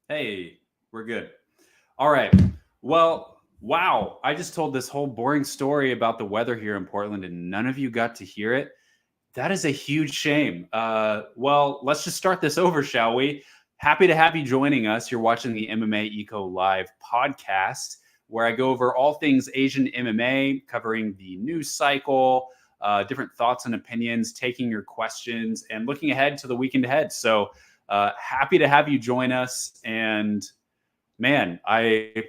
Hey, we're good. All right. Well, wow. I just told this whole boring story about the weather here in Portland, and none of you got to hear it. That is a huge shame. Well, let's just start this over, shall we? Happy to have you joining us. You're watching the MMA Eco Live podcast, where I go over all things Asian MMA, covering the news cycle, different thoughts and opinions, taking your questions, and looking ahead to the weekend ahead. So, happy to have you join us. And man, I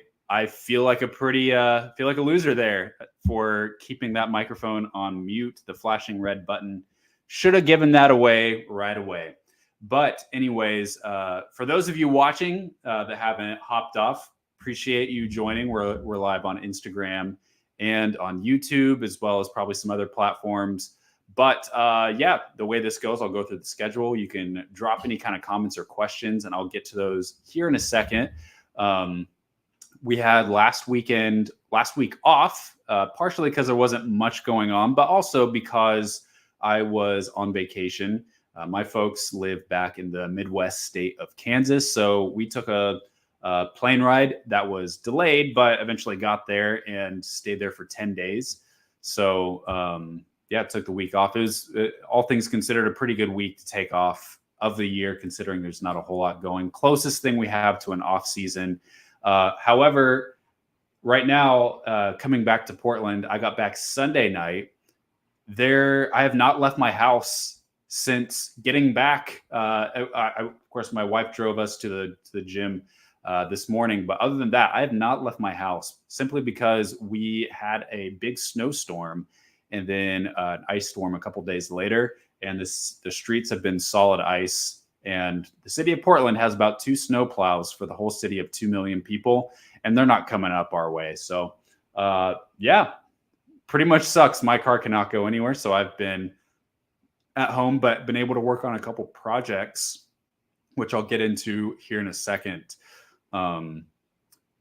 feel like a feel like a loser there for keeping that microphone on mute. The flashing red button should have given that away right away. But anyways, for those of you watching that haven't hopped off, appreciate you joining. We're live on Instagram and on YouTube, as well as probably some other platforms. But yeah, the way this goes, I'll go through the schedule. You can drop any kind of comments or questions, and I'll get to those here in a second. We had last week off, partially because there wasn't much going on, but also because I was on vacation. My folks live back in the Midwest state of Kansas, so we took a plane ride that was delayed, but eventually got there and stayed there for 10 days. So yeah, took the week off. It was, all things considered, a pretty good week to take off of the year, considering there's not a whole lot going. Closest thing we have to an off season. However, right now, coming back to Portland, I got back Sunday night. I have not left my house since getting back. Of course, my wife drove us to the gym this morning, but other than that, I have not left my house, simply because we had a big snowstorm and then an ice storm a couple days later, and the streets have been solid ice. And the city of Portland has about 2 snow plows for the whole city of 2 million people, and they're not coming up our way. So yeah, pretty much sucks. My car cannot go anywhere, so I've been at home, but been able to work on a couple projects, which I'll get into here in a second.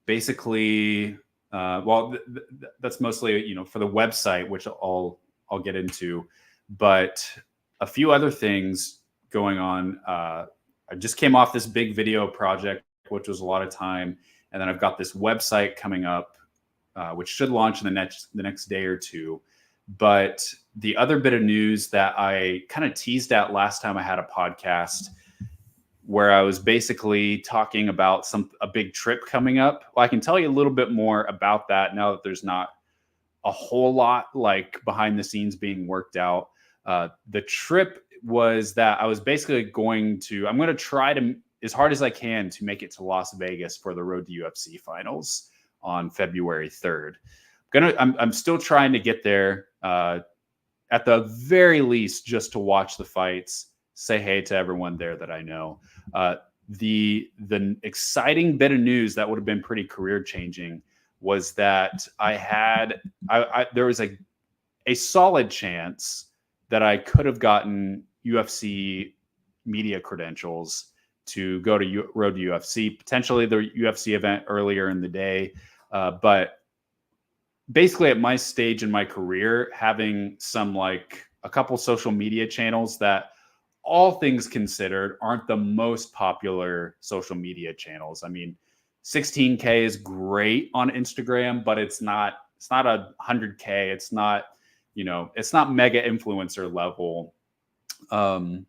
Basically, well, that's mostly, for the website, which I'll get into, but a few other things going on. I just came off this big video project, which was a lot of time, and then I've got this website coming up, which should launch in the next day or two. But the other bit of news that I kind of teased at last time I had a podcast, where I was basically talking about a big trip coming up. Well, I can tell you a little bit more about that now that there's not a whole lot like behind the scenes being worked out. The trip was that I was basically I'm going to try to, as hard as I can, to make it to Las Vegas for the Road to UFC finals on February 3rd. I'm still trying to get there, at the very least, just to watch the fights, say hey to everyone there that I know. The exciting bit of news that would have been pretty career changing was that there was a solid chance that I could have gotten UFC media credentials to go to Road to UFC, potentially the UFC event earlier in the day. But basically, at my stage in my career, having a couple social media channels that, all things considered, aren't the most popular social media channels. I mean, 16K is great on Instagram, but it's not a 100K. It's not, it's not mega influencer level. And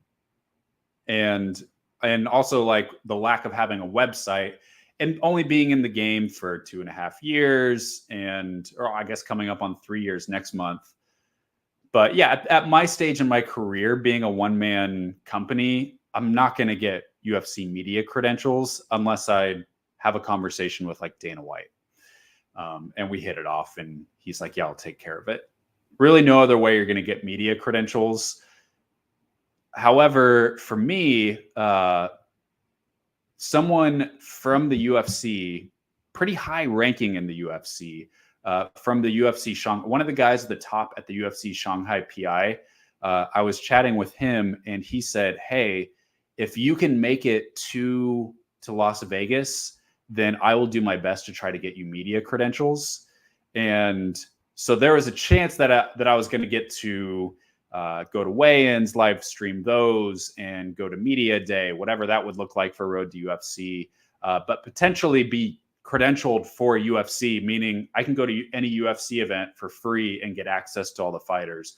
also, like, the lack of having a website and only being in the game for 2.5 years, or I guess coming up on 3 years next month. But yeah, at my stage in my career, being a one-man company, I'm not going to get UFC media credentials unless I have a conversation with like Dana White. And we hit it off, and he's like, yeah, I'll take care of it. Really no other way you're going to get media credentials. However, for me, someone from the UFC, pretty high ranking in the UFC, from the UFC Shanghai, one of the guys at the top at the UFC Shanghai PI, I was chatting with him, and he said, hey, if you can make it to Las Vegas, then I will do my best to try to get you media credentials. And so there was a chance that I was going to get to go to weigh-ins, live stream those, and go to media day, whatever that would look like for Road to UFC. but potentially be credentialed for UFC, meaning I can go to any UFC event for free and get access to all the fighters,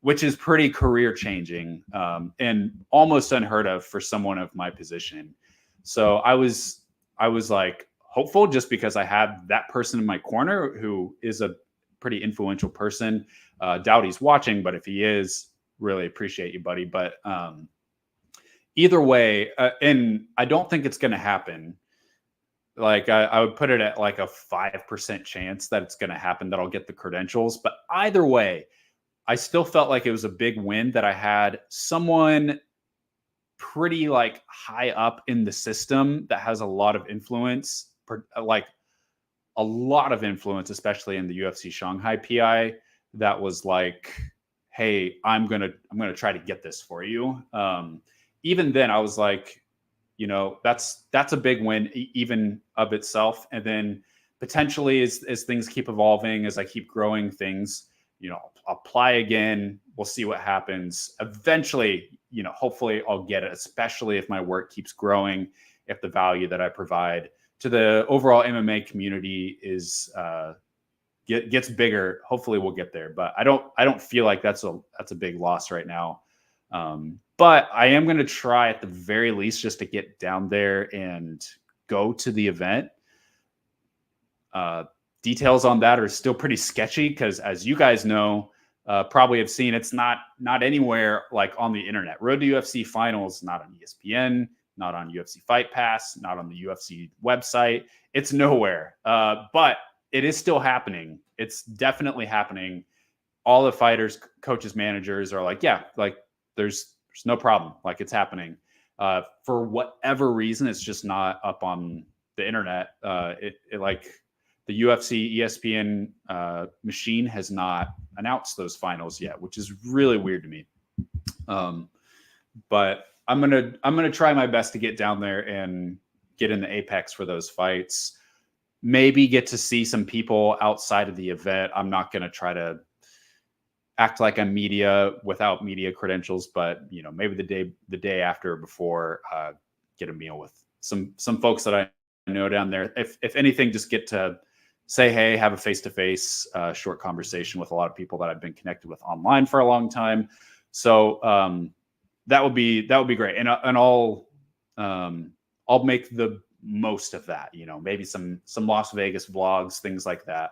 which is pretty career changing and almost unheard of for someone of my position. So I was like hopeful just because I had that person in my corner who is a pretty influential person. Doubt he's watching, but if he is, really appreciate you, buddy. But either way, and I don't think it's going to happen. Like I would put it at like a 5% chance that it's going to happen, that I'll get the credentials. But either way, I still felt like it was a big win that I had someone pretty like high up in the system that has a lot of influence, like a lot of influence, especially in the UFC Shanghai PI, that was like, hey, I'm gonna try to get this for you. Even then I was like, that's a big win even of itself. And then potentially as things keep evolving, as I keep growing things, I'll apply again. We'll see what happens. Eventually, hopefully I'll get it, especially if my work keeps growing, if the value that I provide to the overall MMA community gets bigger. Hopefully we'll get there, but I don't feel like that's a big loss right now. But I am going to try at the very least just to get down there and go to the event. Details on that are still pretty sketchy because, as you guys know, probably have seen, it's not anywhere like on the internet. Road to UFC finals, not on ESPN, not on UFC Fight Pass, not on the UFC website. It's nowhere. But it is still happening. It's definitely happening. All the fighters, coaches, managers are like, yeah, like there's no problem. Like it's happening. For whatever reason, it's just not up on the internet. It like the UFC ESPN machine has not announced those finals yet, which is really weird to me. But I'm gonna try my best to get down there and get in the apex for those fights. Maybe get to see some people outside of the event. I'm not gonna try to act like I'm media without media credentials, but maybe the day after or before, get a meal with some folks that I know down there. If anything, just get to say hey, have a face-to-face short conversation with a lot of people that I've been connected with online for a long time. So that would be great, and I'll make the most of that. Maybe some Las Vegas vlogs, things like that.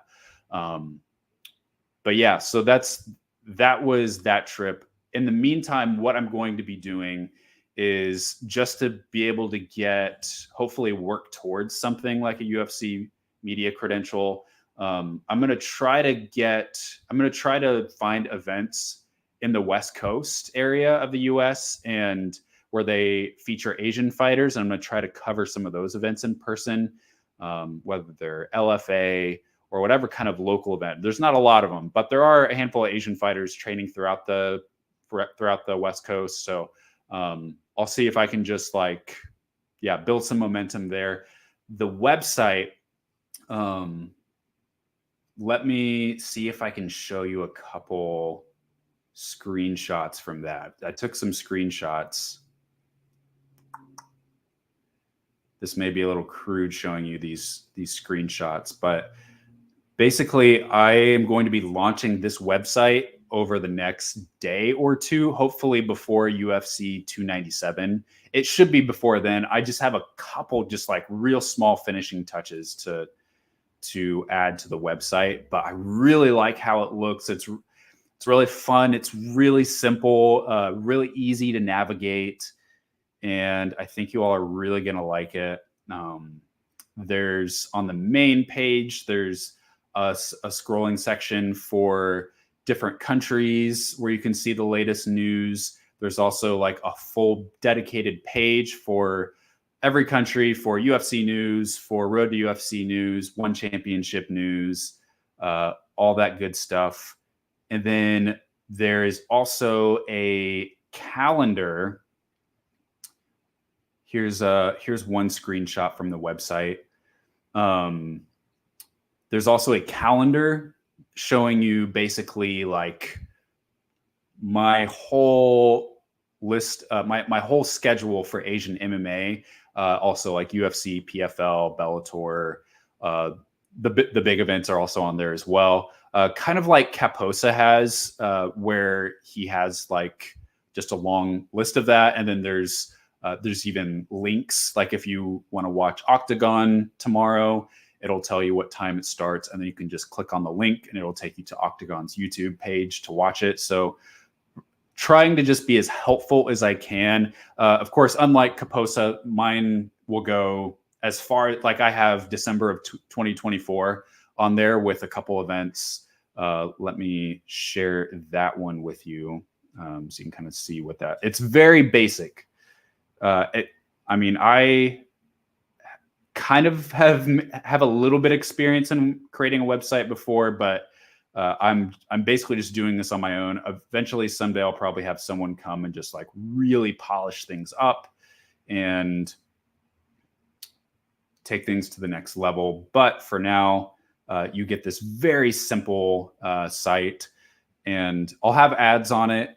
But yeah, so that was that trip. In the meantime, what I'm going to be doing is just to be able to hopefully work towards something like a UFC media credential. I'm going to try to find events in the West Coast area of the US and where they feature Asian fighters. And I'm going to try to cover some of those events in person, whether they're LFA or whatever kind of local event. There's not a lot of them, but there are a handful of Asian fighters training throughout the West Coast. So I'll see if I can just build some momentum there. The website, let me see if I can show you a couple screenshots from that. I took some screenshots. This may be a little crude showing you these screenshots, but basically I am going to be launching this website over the next day or two, hopefully before UFC 297. It should be before then. I just have a couple just like real small finishing touches to add to the website, but I really like how it looks. It's really fun. It's really simple, really easy to navigate. And I think you all are really going to like it. There's on the main page, there's a scrolling section for different countries where you can see the latest news. There's also like a full dedicated page for every country, for UFC news, for Road to UFC news, One Championship news, all that good stuff. And then there is also a calendar. Here's one screenshot from the website. There's also a calendar showing you basically like my whole list, my whole schedule for Asian MMA. Also like UFC, PFL, Bellator. The big events are also on there as well. Kind of like Caposa has, where he has like just a long list of that. And then there's even links. Like if you want to watch Octagon tomorrow, it'll tell you what time it starts. And then you can just click on the link and it'll take you to Octagon's YouTube page to watch it. So trying to just be as helpful as I can. Of course, unlike Caposa, mine will go as far, like I have December of 2024 on there with a couple events. Let me share that one with you, so you can kind of see what that. It's very basic. I kind of have a little bit of experience in creating a website before, but I'm basically just doing this on my own. Eventually, someday I'll probably have someone come and just like really polish things up and take things to the next level. But for now, you get this very simple site, and I'll have ads on it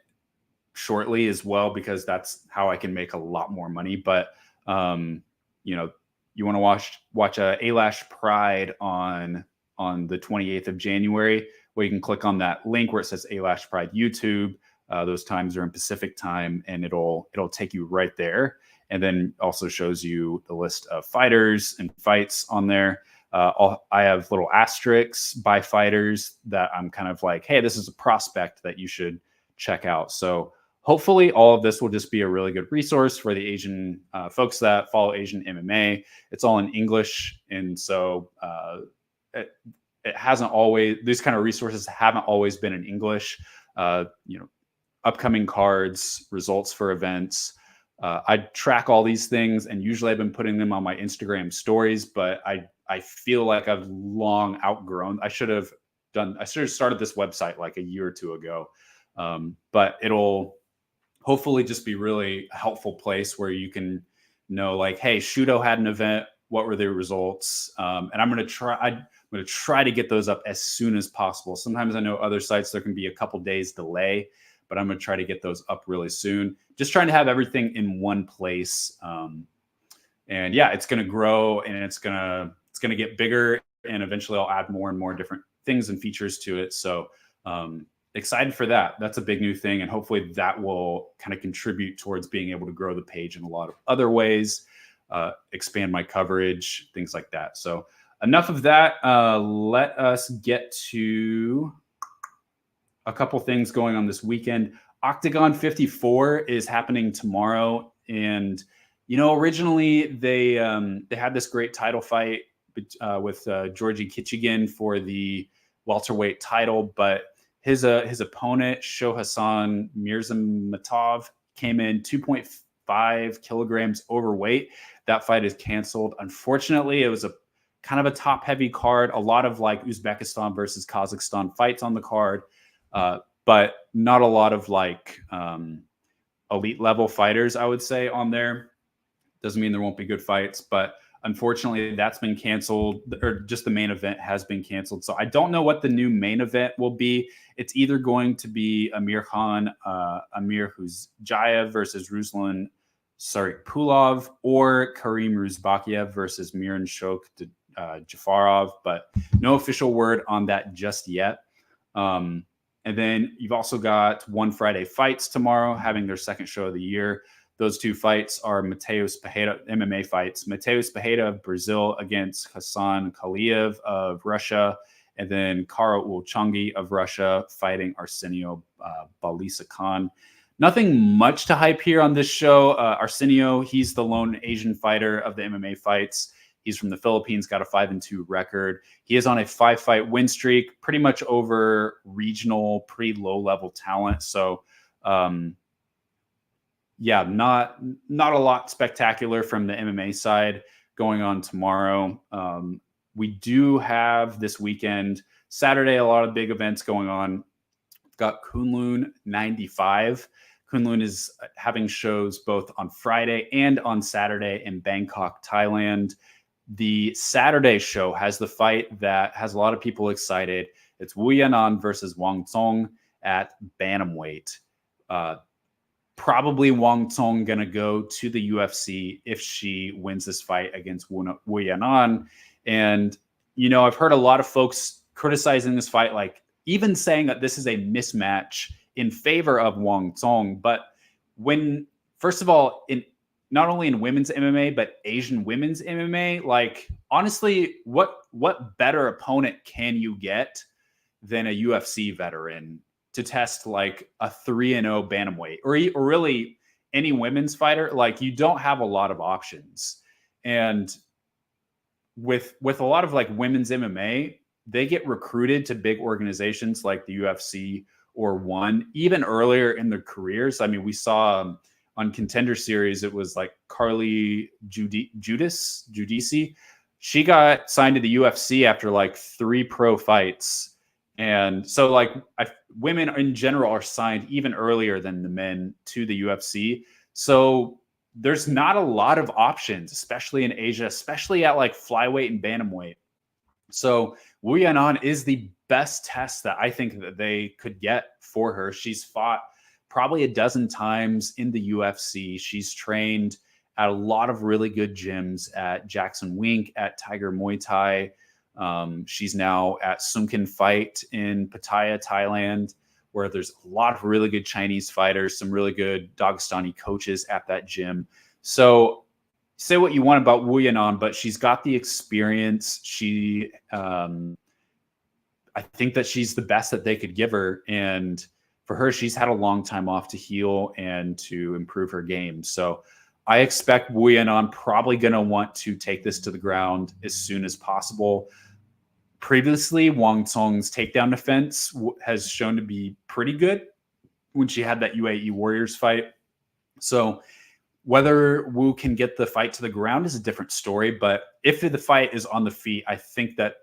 shortly as well, because that's how I can make a lot more money. But you want to watch Alash Pride on the 28th of January, where you can click on that link where it says Alash Pride YouTube. Those times are in Pacific time, and it'll take you right there. And then also shows you the list of fighters and fights on there. I have little asterisks by fighters that I'm kind of like, hey, this is a prospect that you should check out. So hopefully all of this will just be a really good resource for the Asian folks that follow Asian MMA. It's all in English. And so it hasn't always, these kind of resources haven't always been in English. Upcoming cards, results for events. I track all these things, and usually I've been putting them on my Instagram stories, but I feel like I've long outgrown. I should have started this website like a year or two ago. But it'll hopefully just be really a helpful place where you can know, like, hey, Shudo had an event. What were their results? And I'm going to try to get those up as soon as possible. Sometimes I know other sites, there can be a couple days delay, but I'm going to try to get those up really soon. Just trying to have everything in one place. And yeah, it's going to grow, and it's going to get bigger, and eventually I'll add more and more different things and features to it. So excited for that. That's a big new thing. And hopefully that will kind of contribute towards being able to grow the page in a lot of other ways, expand my coverage, things like that. So enough of that. Let us get to a couple things going on this weekend. Octagon 54 is happening tomorrow. And, originally they had this great title fight with Georgi Kichigin for the welterweight title, but his opponent, Shohassan Mirzamatov, came in 2.5 kilograms overweight. That fight is canceled. Unfortunately, it was a kind of a top heavy card, a lot of like Uzbekistan versus Kazakhstan fights on the card. But not a lot of like elite level fighters, I would say, on there. Doesn't mean there won't be good fights, but unfortunately that's been canceled, or just the main event has been canceled. So I don't know what the new main event will be. It's either going to be Amir Huzjayev versus Ruslan Pulov, or Karim Ruzbakiev versus Miranshok Jafarov, but no official word on that just yet. And then you've also got One Friday Fights tomorrow, having their second show of the year. Those two fights are Mateus Pereira, MMA fights. Mateus Pereira of Brazil against Hassan Kaliev of Russia, and then Kara Ulchangi of Russia fighting Arsenio Balisa Khan. Nothing much to hype here on this show. Arsenio, he's the lone Asian fighter of the MMA fights. He's from the Philippines, got a 5-2 record. He is on a 5-fight win streak, pretty much over regional, pretty low-level talent. So, yeah, not a lot spectacular from the MMA side going on tomorrow. We do have this weekend, Saturday, a lot of big events going on. We've got Kunlun 95. Kunlun is having shows both on Friday and on Saturday in Bangkok, Thailand. The Saturday show has the fight that has a lot of people excited. It's Wu Yanan versus Wang Zong at bantamweight. probably Wang Cong going to go to the UFC if she wins this fight against Wu Yanan. And, you know, I've heard a lot of folks criticizing this fight, like even saying that this is a mismatch in favor of Wang Cong. But when, first of all, in not only in women's MMA, but Asian women's MMA, like honestly, what better opponent can you get than a UFC veteran to test like a 3-0 bantamweight or really any women's fighter? Like you don't have a lot of options. And with a lot of like women's MMA, they get recruited to big organizations like the UFC or ONE even earlier in their careers. I mean, we saw on Contender Series, it was like Carly Giudice. She got signed to the UFC after like 3 pro fights. And so like women in general are signed even earlier than the men to the UFC. So there's not a lot of options, especially in Asia, especially at like flyweight and bantamweight. So Wu Yanan is the best test that I think that they could get for her. She's fought probably a dozen times in the UFC. She's trained at a lot of really good gyms at Jackson Wink, at Tiger Muay Thai. She's now at Sunken Fight in Pattaya, Thailand, where there's a lot of really good Chinese fighters, some really good Dagestani coaches at that gym. So say what you want about Wu Yanan, but she's got the experience. She, I think that she's the best that they could give her. And for her, she's had a long time off to heal and to improve her game. So I expect Wu Yanan probably going to want to take this to the ground as soon as possible. Previously, Wang Cong's takedown defense has shown to be pretty good when she had that UAE Warriors fight. So whether Wu can get the fight to the ground is a different story. But if the fight is on the feet, I think that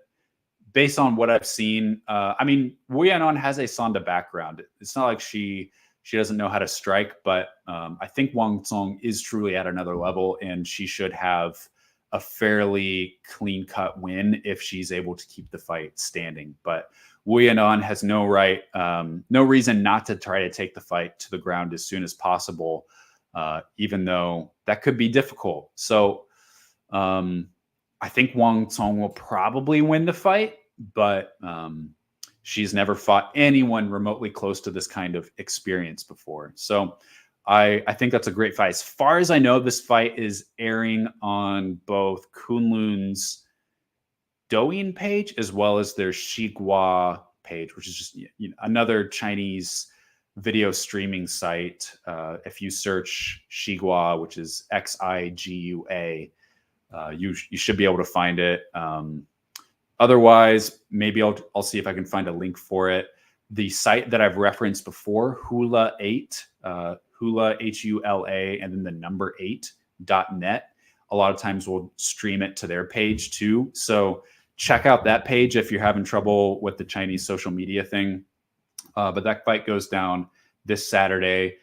based on what I've seen, I mean, Wu Yanan has a Sanda background. It's not like she doesn't know how to strike, but I think Wang Cong is truly at another level, and she should have a fairly clean-cut win if she's able to keep the fight standing. But Wu Yanan has no reason not to try to take the fight to the ground as soon as possible, even though that could be difficult. So I think Wang Cong will probably win the fight, but she's never fought anyone remotely close to this kind of experience before. So I think that's a great fight. As far as I know, this fight is airing on both Kunlun's Douyin page as well as their Xigua page, which is just another Chinese video streaming site. If you search Xigua, which is Xigua, you should be able to find it. Otherwise, maybe I'll see if I can find a link for it. The site that I've referenced before, Hula 8, Hula, Hula, and then the number 8.net. A lot of times we'll stream it to their page too. So check out that page if you're having trouble with the Chinese social media thing. But that fight goes down this Saturday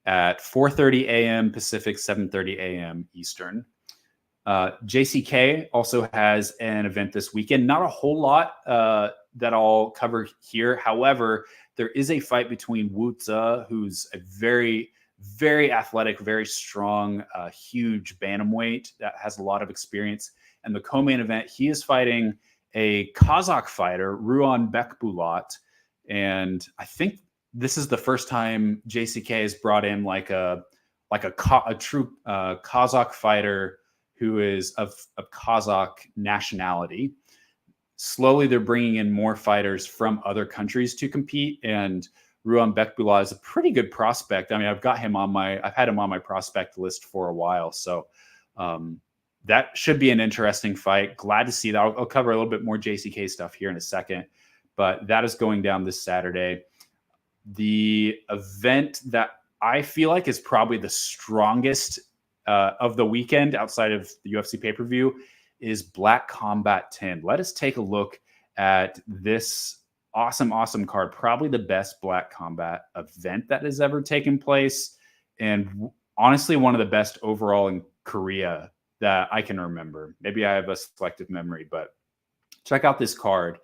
at 4:30 a.m. Pacific, 7:30 a.m. Eastern. JCK also has an event this weekend. Not a whole lot that I'll cover here. However, there is a fight between Wu Ze, who's a very, very athletic, very strong, huge bantamweight that has a lot of experience. And the co-main event, he is fighting a Kazakh fighter, Ruan Bekbulat. And I think this is the first time JCK has brought in like a true Kazakh fighter who is of Kazakh nationality. Slowly, they're bringing in more fighters from other countries to compete, and Ruan Bekbulat is a pretty good prospect. I mean, I've had him on my prospect list for a while, so that should be an interesting fight. Glad to see that. I'll cover a little bit more JCK stuff here in a second, but that is going down this Saturday. The event that I feel like is probably the strongest of the weekend outside of the UFC pay-per-view is Black Combat 10. Let us take a look at this awesome card. Probably the best Black Combat event that has ever taken place. And honestly, one of the best overall in Korea that I can remember. Maybe I have a selective memory, but check out this card.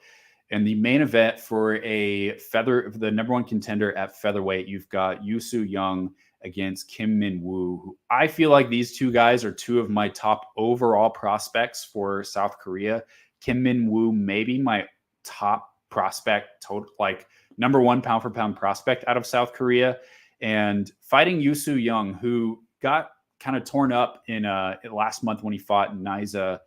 And the main event for the number one contender at featherweight, you've got Yu Su Young against Kim Min Woo, who I feel like these two guys are two of my top overall prospects for South Korea. Kim Min Woo, maybe my top prospect, total, like number one pound for pound prospect out of South Korea, and fighting Yusu Young, who got kind of torn up in last month when he fought in Niza.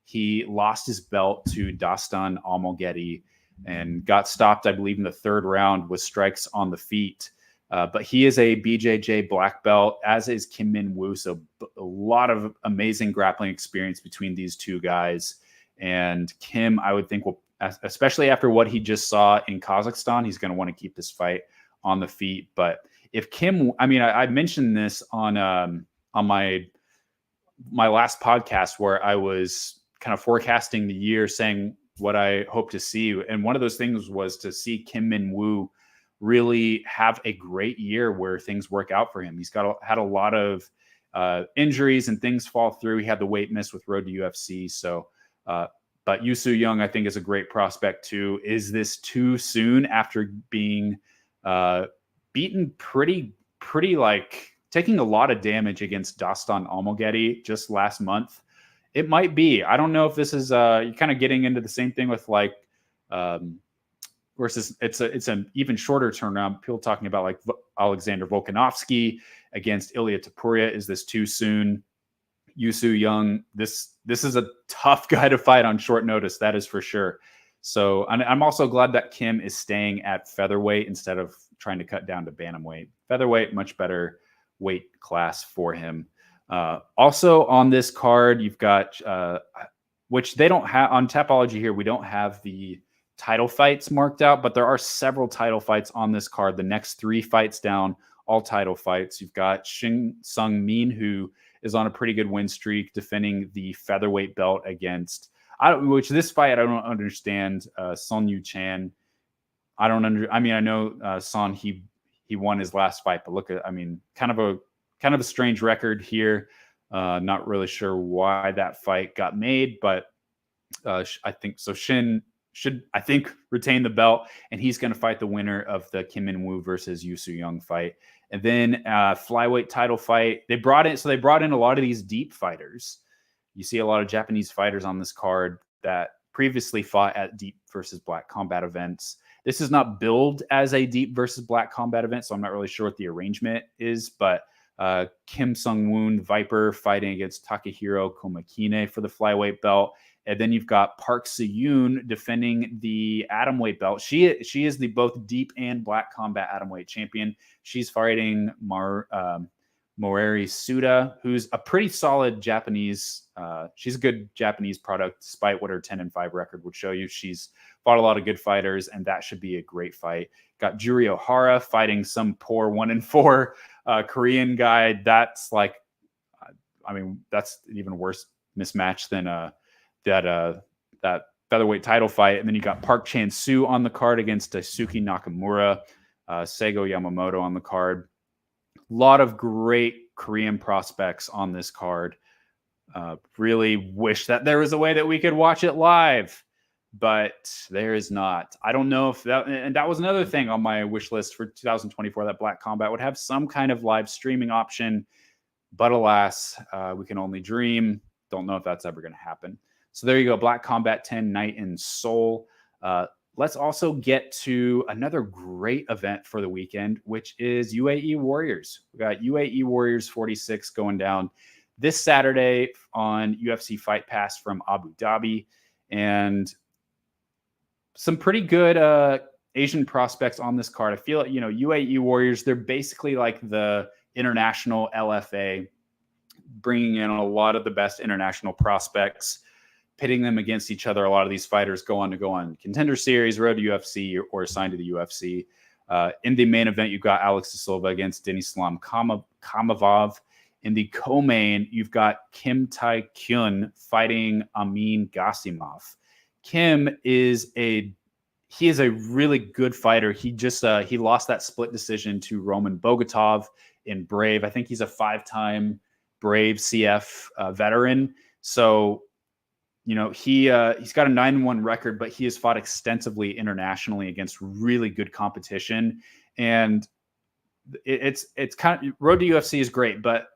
He lost his belt to Dastan Almoghedi and got stopped, I believe, in the third round with strikes on the feet. But he is a BJJ black belt, as is Kim Min Woo. So a lot of amazing grappling experience between these two guys. And Kim, I would think, will, especially after what he just saw in Kazakhstan, he's going to want to keep this fight on the feet. But if Kim, I mean, I mentioned this on my last podcast where I was kind of forecasting the year, saying what I hope to see. And one of those things was to see Kim Min Woo really have a great year where things work out for him. He's had a lot of injuries and things fall through. He had the weight miss with Road to UFC. So, but Yusu Young, I think, is a great prospect too. Is this too soon after being beaten pretty like taking a lot of damage against Dastan Almoghedi just last month? It might be. I don't know if this is you're kind of getting into the same thing with like versus it's an even shorter turnaround. People talking about like Alexander Volkanovski against Ilya Topuria. Is this too soon? Yusu Young, this is a tough guy to fight on short notice. That is for sure. So I'm also glad that Kim is staying at featherweight instead of trying to cut down to bantamweight. Featherweight, much better weight class for him. Also on this card, you've got, which they don't have on Tapology here. We don't have the title fights marked out, but there are several title fights on this card. The next three fights down, all title fights. You've got Shin Sung Min, who is on a pretty good win streak, defending the featherweight belt against, which this fight I don't understand. Son Yu Chan. I know Son, he won his last fight, but look at, I mean, kind of a strange record here. Not really sure why that fight got made, but I think so. Shin should, I think, retain the belt, and he's going to fight the winner of the Kim Min Woo versus Yusu Young fight. And then flyweight title fight. They brought in a lot of these deep fighters. You see a lot of Japanese fighters on this card that previously fought at deep versus black combat events. This is not billed as a deep versus black combat event, so I'm not really sure what the arrangement is, but Kim Sung-woon, Viper, fighting against Takahiro Komakine for the flyweight belt. And then you've got Park Se-yoon defending the atomweight belt. She is the both deep and black combat atomweight champion. She's fighting Morari Suda, who's a pretty solid Japanese. She's a good Japanese product, despite what her 10-5 record would show you. She's fought a lot of good fighters, and that should be a great fight. Got Juri Ohara fighting some poor 1-4 Korean guy. That's like, I mean, that's an even worse mismatch than that featherweight title fight. And then you got Park Chan-soo on the card against Daisuke Nakamura, Seigo Yamamoto on the card. A lot of great Korean prospects on this card. Really wish that there was a way that we could watch it live, but there is not. I don't know if that, and that was another thing on my wish list for 2024, that Black Combat would have some kind of live streaming option, but alas, we can only dream. Don't know if that's ever going to happen. So there you go, Black Combat 10 Night in Seoul. Let's also get to another great event for the weekend, which is UAE Warriors. We got UAE Warriors 46 going down this Saturday on UFC Fight Pass from Abu Dhabi. And some pretty good Asian prospects on this card. I feel like, UAE Warriors, they're basically like the international LFA, bringing in a lot of the best international prospects, pitting them against each other. A lot of these fighters go on Contender Series, Road to UFC, or assigned to the UFC. In the main event, you've got Alex De Silva against Denislam Kamavov. In the co-main, you've got Kim Tae-kyun fighting Amin Gasimov. Kim is a really good fighter. He lost that split decision to Roman Bogatov in Brave. I think he's a 5-time Brave CF veteran. So, he's got a 9-1 record, but he has fought extensively internationally against really good competition. And it's kind of road to UFC is great, but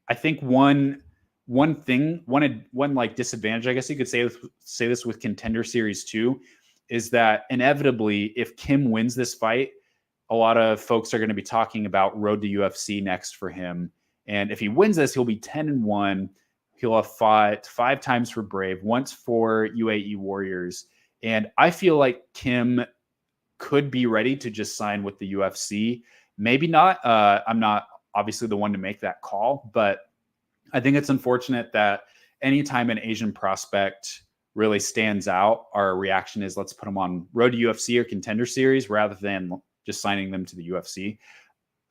I think one like disadvantage, I guess you could say this with Contender Series 2, is that inevitably if Kim wins this fight, a lot of folks are going to be talking about road to UFC next for him. And if he wins this, he'll be 10-1. He'll have fought 5 times for Brave, once for UAE Warriors. And I feel like Kim could be ready to just sign with the UFC. Maybe not. I'm not obviously the one to make that call, but I think it's unfortunate that anytime an Asian prospect really stands out, our reaction is let's put them on road to UFC or Contender Series rather than just signing them to the UFC.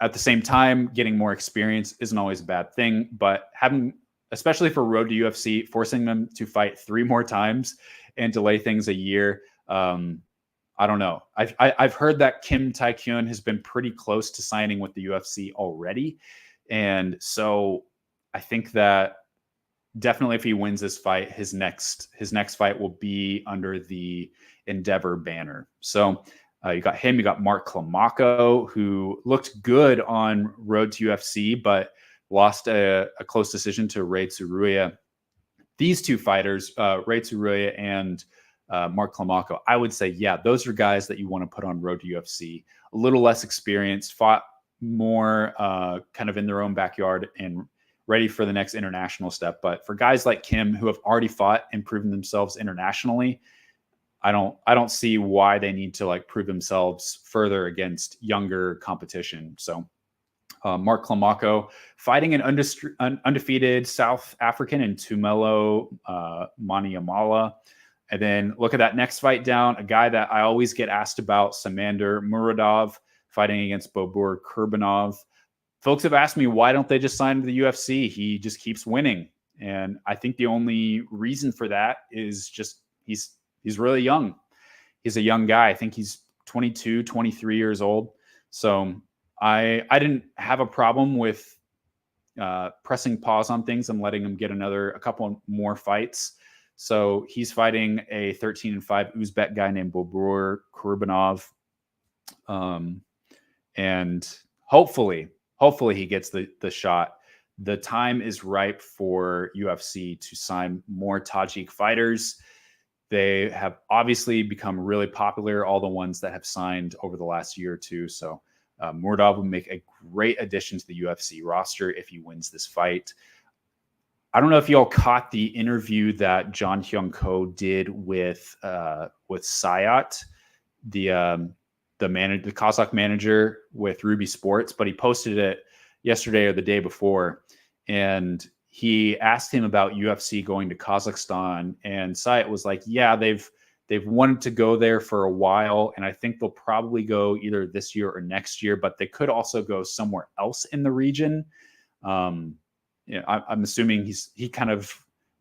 At the same time, getting more experience isn't always a bad thing, but having, especially for road to UFC, forcing them to fight 3 more times and delay things a year, I don't know. I've heard that Kim Tae-kyun has been pretty close to signing with the UFC already, and so I think that definitely if he wins this fight, his next fight will be under the Endeavor banner. So you got him. You got Mark Climaco, who looked good on road to UFC, but lost a close decision to Ray Tsuruya. These 2 fighters, Ray Tsuruya and Mark Climaco, I would say, yeah, those are guys that you want to put on road to UFC. A little less experienced, fought more kind of in their own backyard and ready for the next international step. But for guys like Kim, who have already fought and proven themselves internationally, I don't see why they need to like prove themselves further against younger competition. So Mark Climaco fighting an undefeated South African in Tumelo Maniamala. And then look at that next fight down, a guy that I always get asked about, Samander Muradov, fighting against Bobur Kurbanov. Folks have asked me, why don't they just sign to the UFC? He just keeps winning. And I think the only reason for that is just he's really young. He's a young guy. I think he's 22, 23 years old. So I didn't have a problem with pressing pause on things and letting him get a couple more fights. So he's fighting a 13-5 Uzbek guy named Bobur Kurbanov. And hopefully he gets the shot. The time is ripe for UFC to sign more Tajik fighters. They have obviously become really popular, all the ones that have signed over the last year or two. So Muradov would make a great addition to the UFC roster if he wins this fight. I don't know if y'all caught the interview that John Hyung Ko did with Sayat, the Kazakh manager with Ruby Sports, but he posted it yesterday or the day before, and he asked him about UFC going to Kazakhstan, and Sayat was like, yeah, they've wanted to go there for a while, and I think they'll probably go either this year or next year, but they could also go somewhere else in the region. I'm assuming he kind of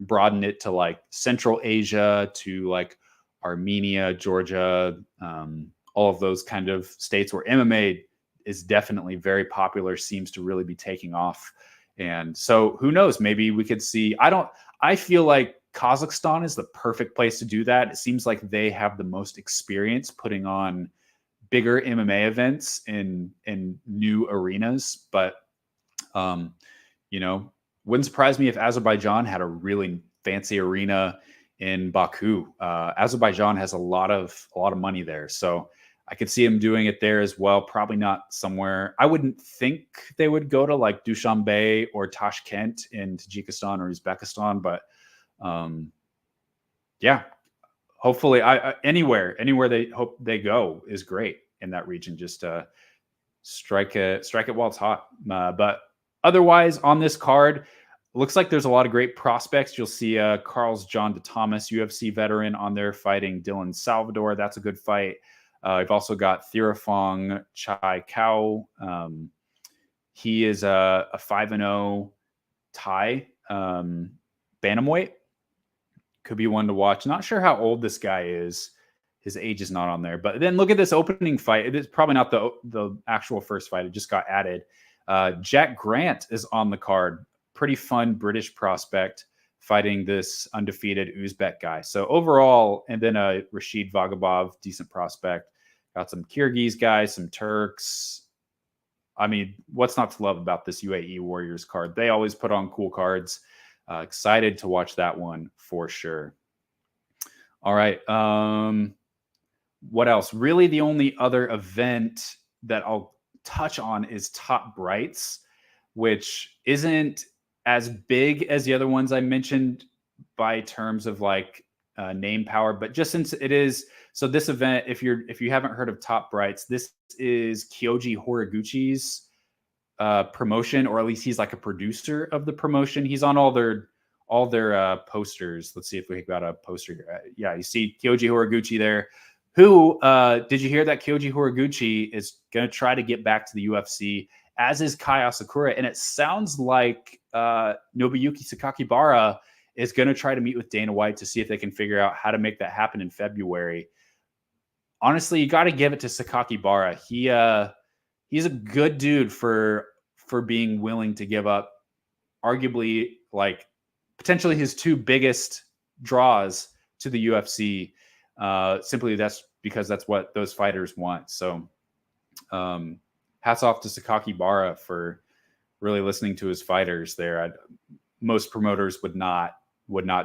broadened it to like Central Asia, to like Armenia, Georgia, all of those kind of states where MMA is definitely very popular, seems to really be taking off. And so who knows, maybe we could see, I feel like Kazakhstan is the perfect place to do that. It seems like they have the most experience putting on bigger MMA events in new arenas, but wouldn't surprise me if Azerbaijan had a really fancy arena in Baku. Azerbaijan has a lot of money there, so I could see him doing it there as well. Probably not somewhere. I wouldn't think they would go to like Dushanbe or Tashkent in Tajikistan or Uzbekistan, but yeah, hopefully, anywhere they hope they go is great in that region. Just strike it while it's hot. But otherwise, on this card, looks like there's a lot of great prospects. You'll see Carl's John de Thomas, UFC veteran, on there fighting Dylan Salvador. That's a good fight. I've also got Thirafong Chai Kao. He is a 5-0 Thai bantamweight. Could be one to watch. Not sure how old this guy is. His age is not on there. But then look at this opening fight. It is probably not the actual first fight. It just got added. Jack Grant is on the card. Pretty fun British prospect fighting this undefeated Uzbek guy. So overall, and then Rashid Vagabov, decent prospect. Got some Kyrgyz guys, some Turks. I mean, what's not to love about this UAE Warriors card? They always put on cool cards. Excited to watch that one for sure. All right. What else? Really, the only other event that I'll touch on is Top Brights, which isn't as big as the other ones I mentioned by terms of like name power, but just since it is, so this event, if you haven't heard of Top Brights, this is Kyoji Horiguchi's promotion, or at least he's like a producer of the promotion. He's on all their posters. Let's see if we got a poster here. Yeah, you see Kyoji Horiguchi there. Who did you hear that Kyoji Horiguchi is going to try to get back to the UFC, as is Kai Asakura, and it sounds like Nobuyuki Sakakibara is going to try to meet with Dana White to see if they can figure out how to make that happen in February. Honestly, you got to give it to Sakakibara. He's a good dude for being willing to give up arguably like potentially his two biggest draws to the UFC. Simply that's because that's what those fighters want. So hats off to Sakakibara for really listening to his fighters there. Most promoters would not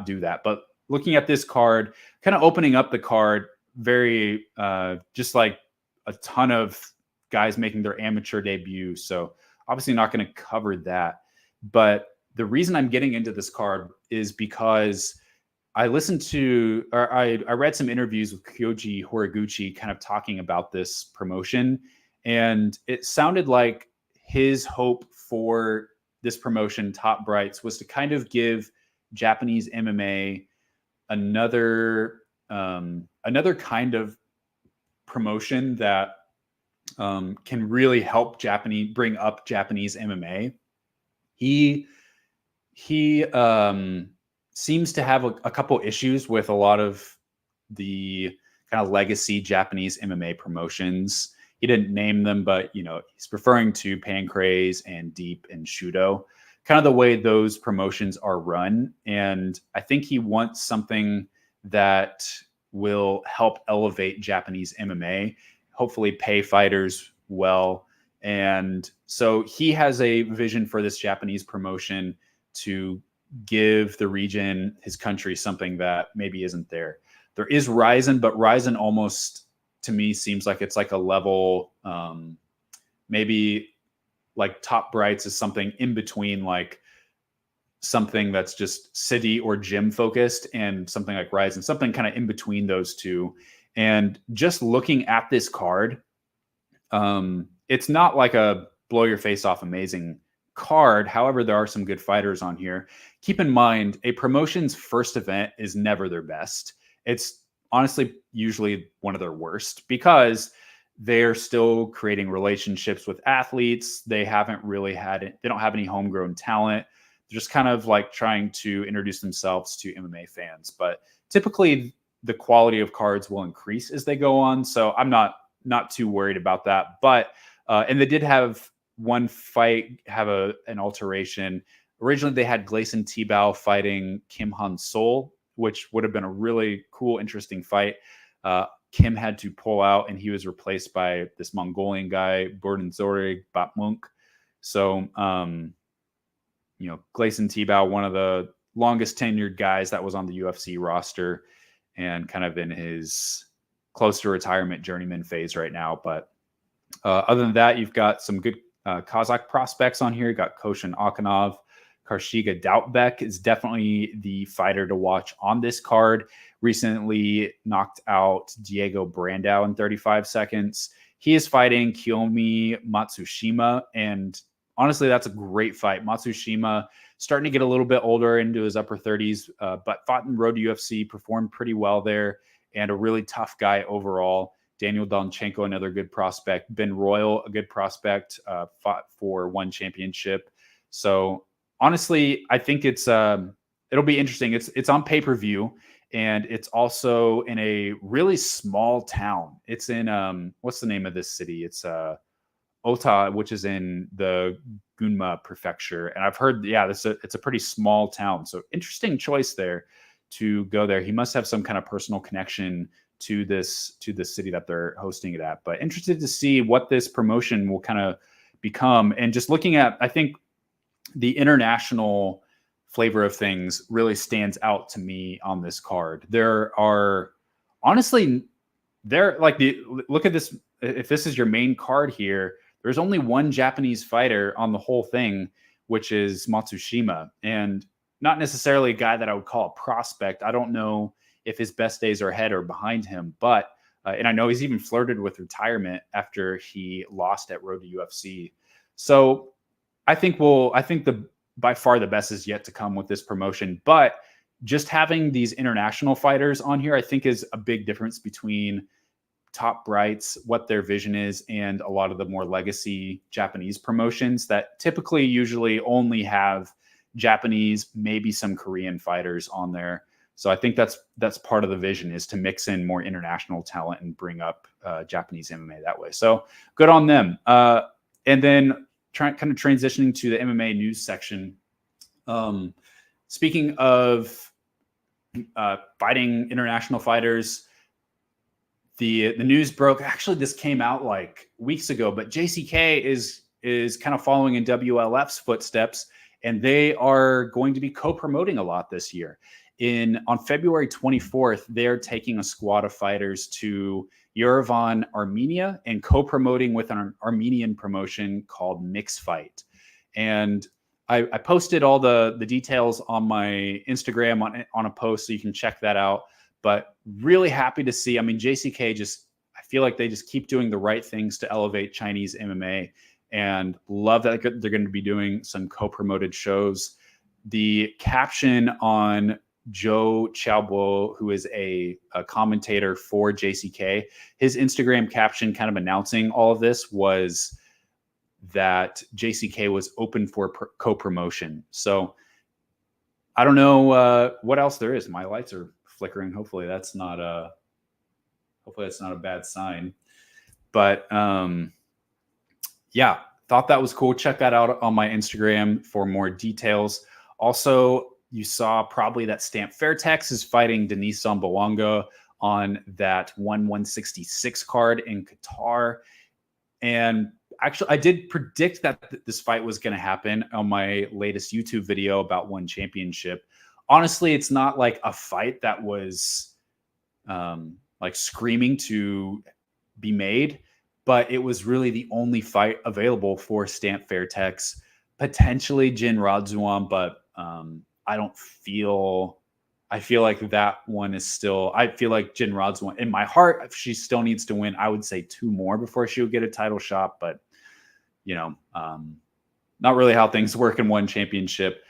do that. But looking at this card, kind of opening up the card, very just like a ton of guys making their amateur debut. So obviously not going to cover that. But the reason I'm getting into this card is because I listened to, or I read some interviews with Kyoji Horiguchi kind of talking about this promotion. And it sounded like his hope for this promotion, Top Brights, was to kind of give Japanese MMA another kind of promotion that can really help bring up Japanese MMA. He seems to have a couple issues with a lot of the kind of legacy Japanese MMA promotions. He didn't name them, but he's referring to Pancrase and Deep and Shudo, kind of the way those promotions are run. And I think he wants something that will help elevate Japanese MMA, hopefully pay fighters well. And so he has a vision for this Japanese promotion to give the region, his country, something that maybe isn't there. There is Ryzen, but Ryzen almost, to me, seems like it's like a level, maybe like Top Brights is something in between, like something that's just city or gym focused, and something like Ryzen, something kind of in between those two. And just looking at this card, it's not like a blow your face off amazing card. However, there are some good fighters on here. Keep in mind, a promotion's first event is never their best. It's honestly usually one of their worst, because they're still creating relationships with athletes. They haven't really they don't have any homegrown talent. They're just kind of like trying to introduce themselves to MMA fans. But typically the quality of cards will increase as they go on. So I'm not too worried about that. But and they did have one fight have an alteration. Originally, they had Gleison Tibau fighting Kim Han Sol, which would have been a really cool, interesting fight. Kim had to pull out, and he was replaced by this Mongolian guy, Burdenzorg Batmunk. So, Gleison Tibau, one of the longest tenured guys that was on the UFC roster, and kind of in his close to retirement journeyman phase right now. But other than that, you've got some good Kazakh prospects on here. You got Koshin Akanov. Karshiga Doubtbeck is definitely the fighter to watch on this card. Recently knocked out Diego Brandao in 35 seconds. He is fighting Kiyomi Matsushima, and honestly, that's a great fight. Matsushima starting to get a little bit older, into his upper 30s, but fought in Road to UFC, performed pretty well there, and a really tough guy overall. Daniel Donchenko, another good prospect. Ben Royal, a good prospect, fought for one championship. So honestly, I think it'll be interesting. It's on pay-per-view, and it's also in a really small town. It's in what's the name of this city? It's Ota, which is in the Gunma prefecture. And I've heard, it's a pretty small town. So interesting choice there to go there. He must have some kind of personal connection to this city that they're hosting it at. But interested to see what this promotion will kind of become. And just looking at, I think the international flavor of things really stands out to me on this card. There are honestly, look at this. If this is your main card here, there's only one Japanese fighter on the whole thing, which is Matsushima, and not necessarily a guy that I would call a prospect. I don't know if his best days are ahead or behind him, but and I know he's even flirted with retirement after he lost at Road to UFC. So I think by far the best is yet to come with this promotion. But just having these international fighters on here, I think, is a big difference between Top Brights, what their vision is, and a lot of the more legacy Japanese promotions that typically usually only have Japanese, maybe some Korean fighters on there. So I think that's part of the vision, is to mix in more international talent and bring up Japanese MMA that way. So good on them. And then kind of transitioning to the MMA news section. Speaking of fighting international fighters, the news broke. Actually, this came out like weeks ago, but JCK is kind of following in WLF's footsteps, and they are going to be co-promoting a lot this year. On February 24th, they're taking a squad of fighters to Yerevan, Armenia, and co-promoting with an Armenian promotion called Mix Fight. And I posted all the details on my Instagram on a post, so you can check that out. But really happy to see. I mean, JCK I feel like they just keep doing the right things to elevate Chinese MMA, and love that they're going to be doing some co-promoted shows. The caption on Joe Chaobo, who is a commentator for JCK, his Instagram caption kind of announcing all of this was that JCK was open for co-promotion. So I don't know what else there is. My lights are flickering. Hopefully that's not a bad sign. But yeah, thought that was cool. Check that out on my Instagram for more details. Also, you saw probably that Stamp Fairtex is fighting Denis Zambawanga on that 166 card in Qatar. And actually, I did predict that this fight was going to happen on my latest YouTube video about One Championship. Honestly, it's not like a fight that was like screaming to be made, but it was really the only fight available for Stamp Fairtex, potentially Jin Radzuan, but I feel like that one is still, I feel like Jin Radzuan, in my heart, if she still needs to win, I would say 2 more before she would get a title shot. But, not really how things work in One Championship.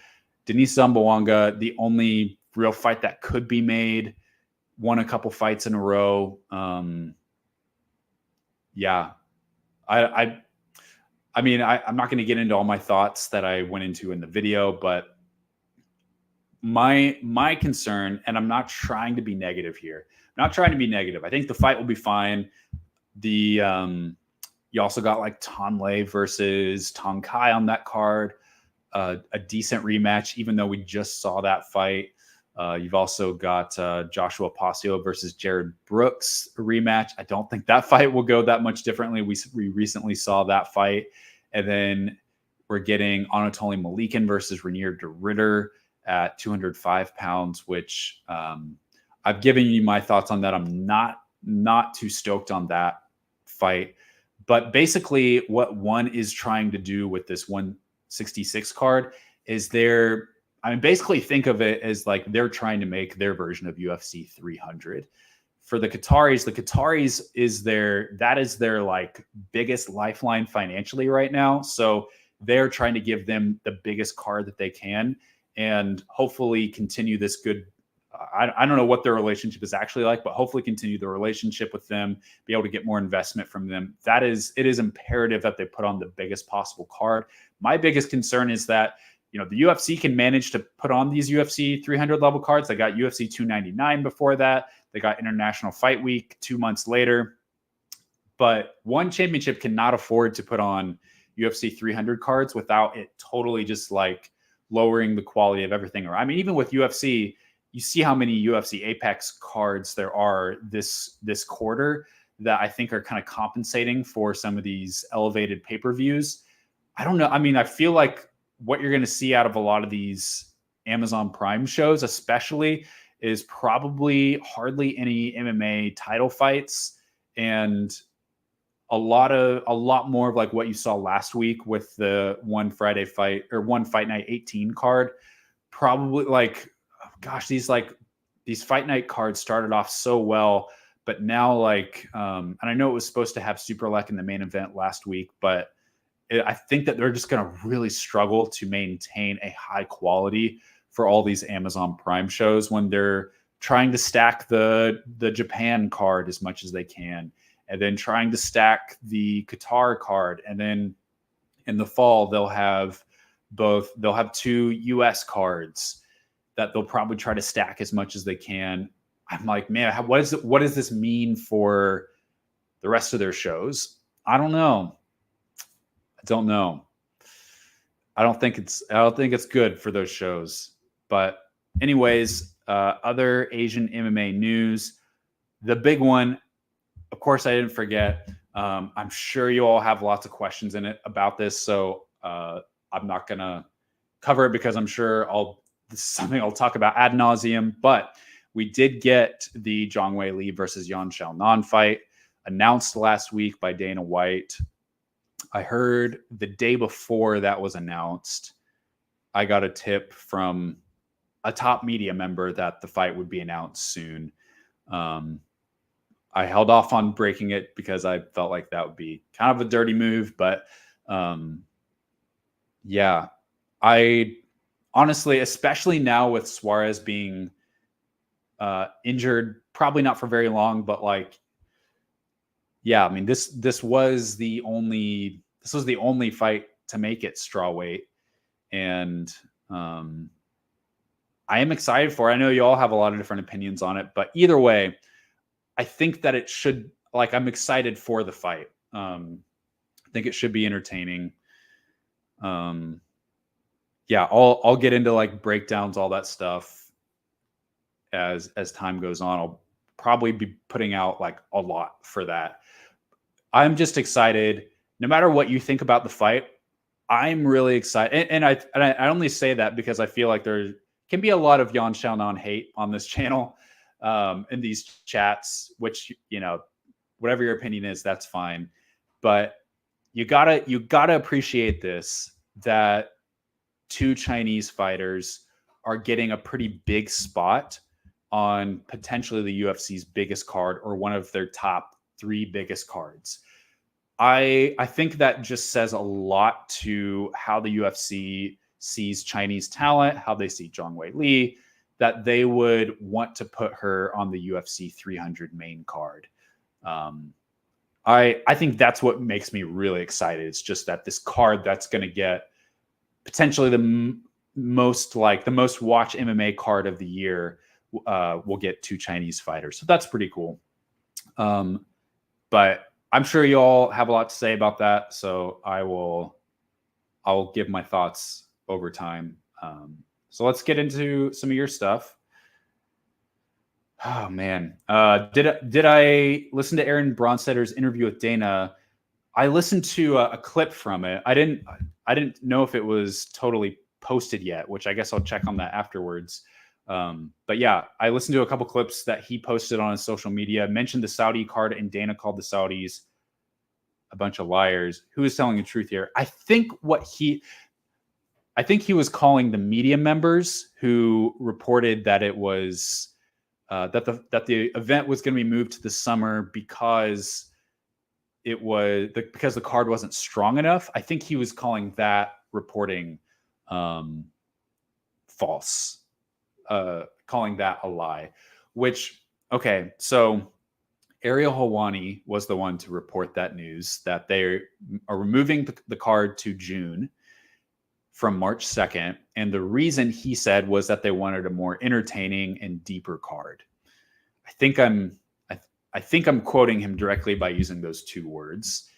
Denis Zambawanga, the only real fight that could be made, won a couple fights in a row. Yeah. I mean, I'm not going to get into all my thoughts that I went into in the video, but my concern, and I'm not trying to be negative here. I'm not trying to be negative. I think the fight will be fine. You also got like Tonlei versus Tong Kai on that card, a decent rematch, even though we just saw that fight. You've also got Joshua Pasio versus Jared Brooks rematch. I don't think that fight will go that much differently. We recently saw that fight. And then we're getting Anatoly Malikin versus Rainier de Ritter at 205 pounds, which I've given you my thoughts on that. I'm not too stoked on that fight. But basically what One is trying to do with this 166 card is basically think of it as like they're trying to make their version of UFC 300. For the Qataris is their like biggest lifeline financially right now. So they're trying to give them the biggest card that they can and hopefully continue this good. I don't know what their relationship is actually like, but hopefully continue the relationship with them, be able to get more investment from them. It is imperative that they put on the biggest possible card. My biggest concern is that, the UFC can manage to put on these UFC 300 level cards. They got UFC 299 before that. They got International Fight Week 2 months later. But One Championship cannot afford to put on UFC 300 cards without it totally just like lowering the quality of everything. Or I mean, even with UFC, you see how many UFC Apex cards there are this quarter that I think are kind of compensating for some of these elevated pay-per-views. I don't know. I mean, I feel like what you're going to see out of a lot of these Amazon Prime shows, especially, is probably hardly any MMA title fights, and a lot more of like what you saw last week with the one Friday fight or one Fight Night 18 card. Probably like, gosh, these Fight Night cards started off so well, but now like, and I know it was supposed to have Superlek in the main event last week, but I think that they're just going to really struggle to maintain a high quality for all these Amazon Prime shows when they're trying to stack the Japan card as much as they can, and then trying to stack the Qatar card, and then in the fall they'll have two US cards that they'll probably try to stack as much as they can. I'm like, man, what does this mean for the rest of their shows? I don't know. I don't think it's good for those shows. But anyways, other Asian MMA news. The big one, of course, I didn't forget. I'm sure you all have lots of questions about this, so I'm not gonna cover it because I'm sure this is something I'll talk about ad nauseum. But we did get the Zhang Weili versus Xiaonan fight announced last week by Dana White. I heard the day before that was announced, I got a tip from a top media member that the fight would be announced soon. I held off on breaking it because I felt like that would be kind of a dirty move. But yeah, I honestly, especially now with Suarez being injured, probably not for very long, but like, yeah, I mean, this was the only fight to make it strawweight, and I am excited for it. I know you all have a lot of different opinions on it, but either way, I think that it should, like, I'm excited for the fight. I think it should be entertaining. Yeah, I'll get into like breakdowns, all that stuff as time goes on. I'll probably be putting out like a lot for that. I'm just excited. No matter what you think about the fight, I'm really excited. And I only say that because I feel like there can be a lot of Yan Xiaonan hate on this channel, in these chats, which, you know, whatever your opinion is, that's fine. But you gotta appreciate this, that two Chinese fighters are getting a pretty big spot on potentially the UFC's biggest card, or one of their top 3 biggest cards. I think that just says a lot to how the UFC sees Chinese talent, how they see Zhang Weili, that they would want to put her on the UFC 300 main card. I think that's what makes me really excited. It's just that this card that's going to get potentially the most watched MMA card of the year will get 2 Chinese fighters. So that's pretty cool. But I'm sure you all have a lot to say about that, so I'll give my thoughts over time. So let's get into some of your stuff. Oh man, did I listen to Aaron Bronstedter's interview with Dana? I listened to a clip from it. I didn't know if it was totally posted yet, which I guess I'll check on that afterwards. But yeah, I listened to a couple clips that he posted on his social media, mentioned the Saudi card, and Dana called the Saudis a bunch of liars. Who is telling the truth here? I think he was calling the media members who reported that it was that the event was going to be moved to the summer because the card wasn't strong enough. I think he was calling that reporting false. Calling that a lie, which, okay, so Ariel Helwani was the one to report that news, that they are removing the card to June from March 2nd. And the reason, he said, was that they wanted a more entertaining and deeper card. I think I'm quoting him directly by using those 2 words.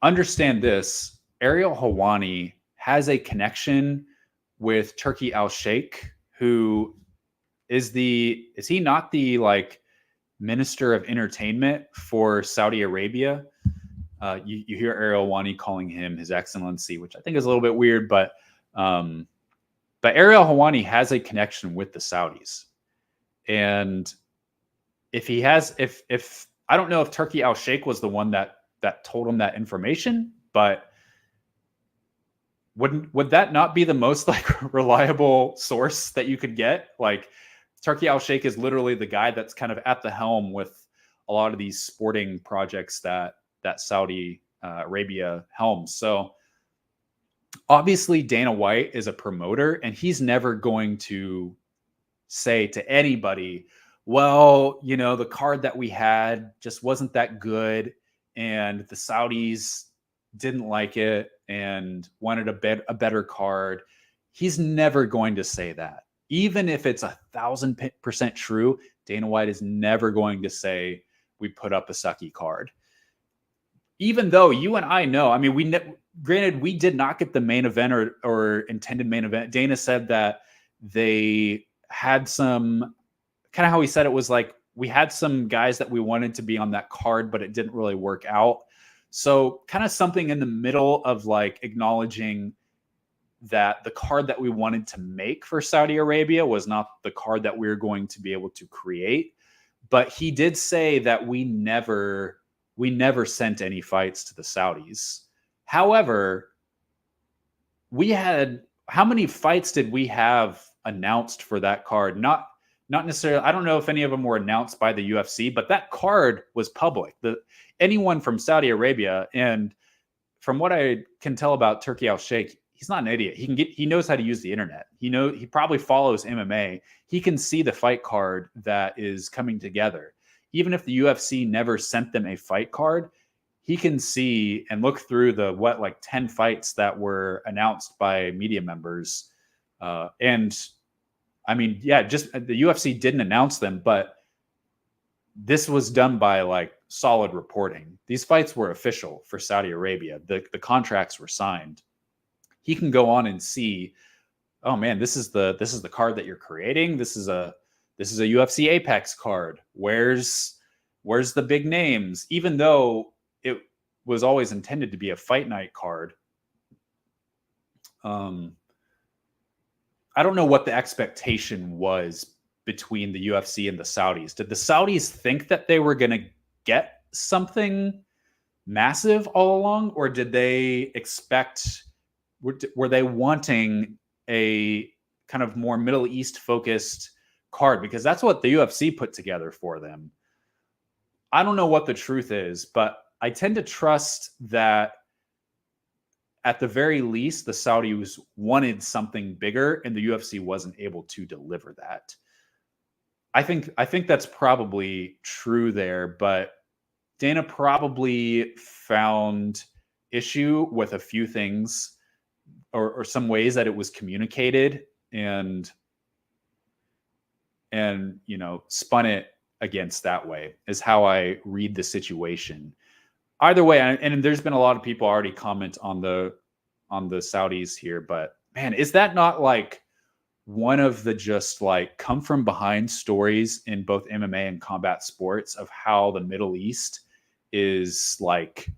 Understand this, Ariel Helwani has a connection with Turki Al-Sheikh, who is he not the like minister of entertainment for Saudi Arabia? You hear Ariel Helwani calling him His Excellency, which I think is a little bit weird, but Ariel Helwani has a connection with the Saudis. And if I don't know if Turki Al-Sheikh was the one that told him that information, but would that not be the most like reliable source that you could get? Like Turki Al-Sheikh is literally the guy that's kind of at the helm with a lot of these sporting projects that Saudi Arabia helms. So obviously Dana White is a promoter, and he's never going to say to anybody, well, the card that we had just wasn't that good, and the Saudis didn't like it and wanted a better card. He's never going to say that. Even if it's 1,000% true, Dana White is never going to say we put up a sucky card. Even though you and I know, I mean, granted, we did not get the main event or intended main event. Dana said that they had some, kind of how he said it was like, we had some guys that we wanted to be on that card, but it didn't really work out. So kind of something in the middle of like acknowledging that the card that we wanted to make for Saudi Arabia was not the card that we were going to be able to create. But he did say that we never sent any fights to the Saudis. However, how many fights did we have announced for that card? Not necessarily, I don't know if any of them were announced by the UFC, but that card was public. Anyone from Saudi Arabia, and from what I can tell about Turki Al-Sheikh, he's not an idiot. He knows how to use the internet. He probably follows MMA. He can see the fight card that is coming together. Even if the UFC never sent them a fight card, he can see and look through the 10 fights that were announced by media members. And I mean, yeah, just the UFC didn't announce them, but this was done by like solid reporting. These fights were official for Saudi Arabia. The contracts were signed. He can go on and see, oh man, this is the card that you're creating. This is a UFC Apex card. Where's the big names? Even though it was always intended to be a fight night card. I don't know what the expectation was between the UFC and the Saudis. Did the Saudis think that they were going to get something massive all along, or did they expect, were they wanting a kind of more Middle East focused card? Because that's what the UFC put together for them. I don't know what the truth is, but I tend to trust that at the very least, the Saudis wanted something bigger, and the UFC wasn't able to deliver that. I think that's probably true there, but Dana probably found issue with a few things or some ways that it was communicated and spun it against that way is how I read the situation. Either way, and there's been a lot of people already comment on the Saudis here, but man, is that not like one of the just like come from behind stories in both MMA and combat sports of how the Middle East is like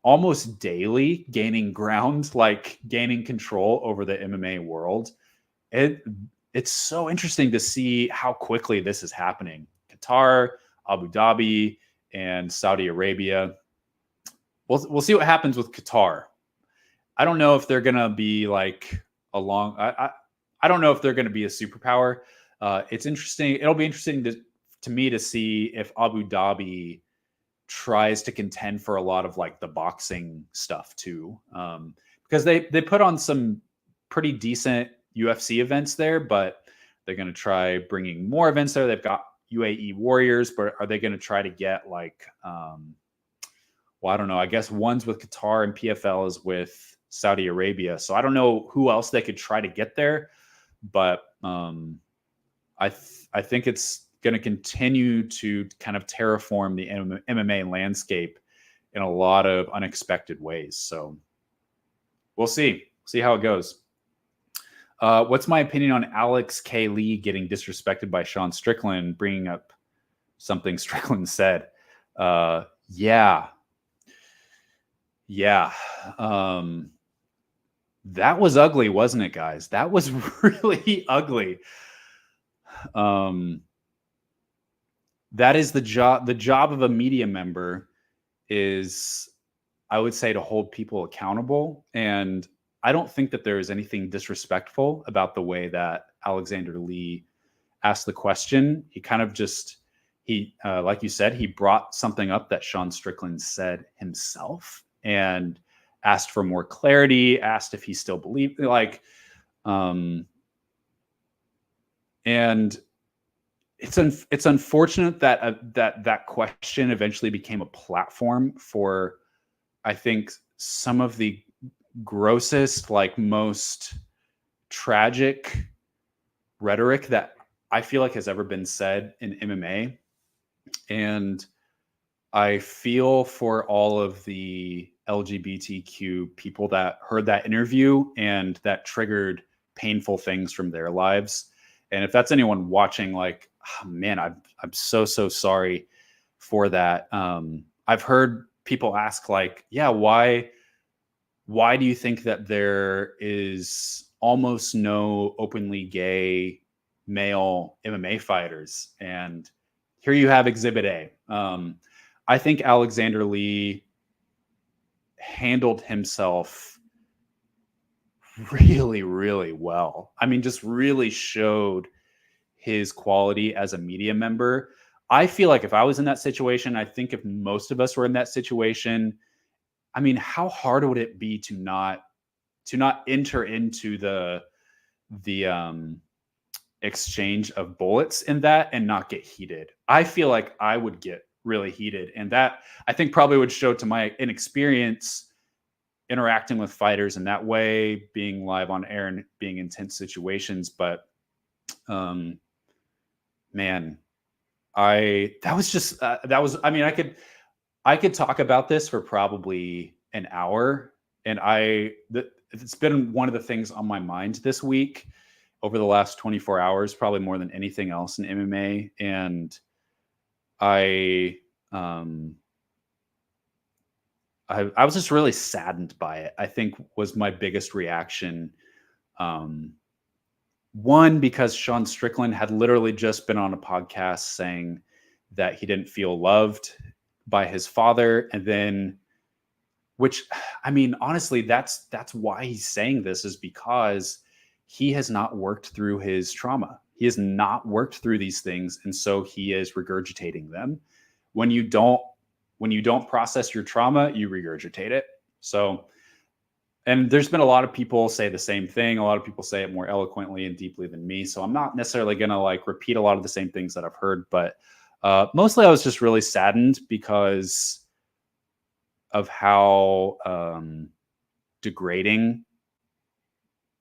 almost daily gaining ground, like gaining control over the MMA world? It's so interesting to see how quickly this is happening. Qatar, Abu Dhabi, and Saudi Arabia. We'll see what happens with Qatar. I don't know if they're gonna be like I don't know if they're gonna be a superpower. It's interesting. It'll be interesting to me to see if Abu Dhabi tries to contend for a lot of like the boxing stuff too, because they put on some pretty decent UFC events there, but they're gonna try bringing more events there. They've got UAE Warriors, but are they gonna try to get like well, I don't know. I guess one's with Qatar and PFL is with Saudi Arabia. So I don't know who else they could try to get there, but I think it's going to continue to kind of terraform the MMA landscape in a lot of unexpected ways. So we'll see how it goes. What's my opinion on Alex K. Lee getting disrespected by Sean Strickland, bringing up something Strickland said? Yeah. Yeah. That was ugly, wasn't it, guys? That was really ugly. That is the job. The job of a media member is, I would say, to hold people accountable. And I don't think that there is anything disrespectful about the way that Alexander Lee asked the question. He kind of just, like you said, he brought something up that Sean Strickland said himself and asked for more clarity, asked if he still believed, and it's unfortunate that that question eventually became a platform for, I think, some of the grossest, like most tragic rhetoric that I feel like has ever been said in MMA. And I feel for all of the LGBTQ people that heard that interview and that triggered painful things from their lives. And if that's anyone watching, like, oh, man, I'm so sorry for that. I've heard people ask, like, yeah, why do you think that there is almost no openly gay male MMA fighters? And here you have Exhibit A. I think Alexander Lee handled himself really, really well. I mean, just really showed his quality as a media member. I feel like if I was in that situation, I think if most of us were in that situation, I mean, how hard would it be to not enter into the exchange of bullets in that and not get heated? I feel like I would get really heated, and that, I think, probably would show to my inexperience interacting with fighters in that way, being live on air and being in tense situations. But man, that was, I mean, I could talk about this for probably an hour, and it's been one of the things on my mind this week over the last 24 hours, probably more than anything else in MMA. And I was just really saddened by it, I think, was my biggest reaction. One, because Sean Strickland had literally just been on a podcast saying that he didn't feel loved by his father. And then, which, I mean, honestly, that's why he's saying this, is because he has not worked through his trauma. He has not worked through these things. And so he is regurgitating them. When you don't process your trauma, you regurgitate it. So, and there's been a lot of people say the same thing. A lot of people say it more eloquently and deeply than me. So I'm not necessarily going to like repeat a lot of the same things that I've heard, but mostly I was just really saddened because of how degrading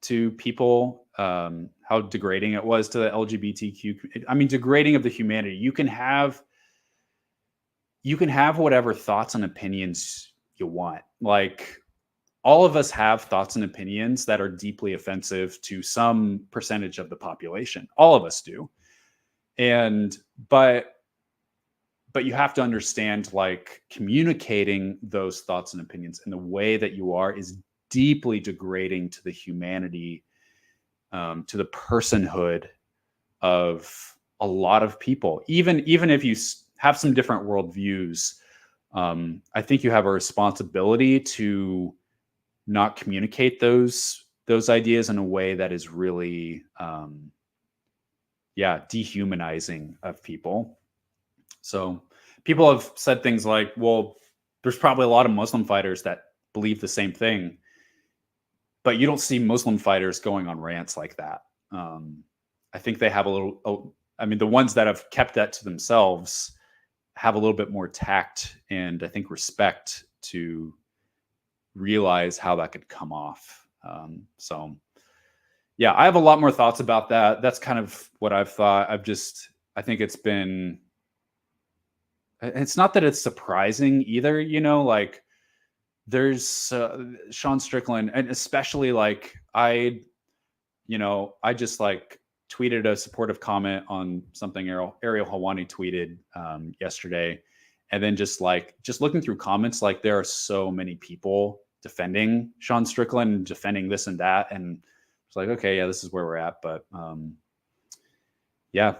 to people, how degrading it was to the LGBTQ. I mean, degrading of the humanity. You can have whatever thoughts and opinions you want. Like, all of us have thoughts and opinions that are deeply offensive to some percentage of the population. All of us do. But you have to understand, like, communicating those thoughts and opinions in the way that you are is deeply degrading to the humanity, to the personhood of a lot of people. Even if you have some different worldviews, I think you have a responsibility to not communicate those ideas in a way that is really, dehumanizing of people. So people have said things like, well, there's probably a lot of Muslim fighters that believe the same thing, but you don't see Muslim fighters going on rants like that. I think they have I mean, the ones that have kept that to themselves have a little bit more tact and, I think, respect to realize how that could come off. So yeah, I have a lot more thoughts about that. That's kind of what I've thought. I think it's not that it's surprising either, like, there's Sean Strickland, and especially, like, I just like tweeted a supportive comment on something Ariel Helwani tweeted yesterday. And then just looking through comments, like there are so many people defending Sean Strickland, defending this and that. And it's like, okay, yeah, this is where we're at. But yeah,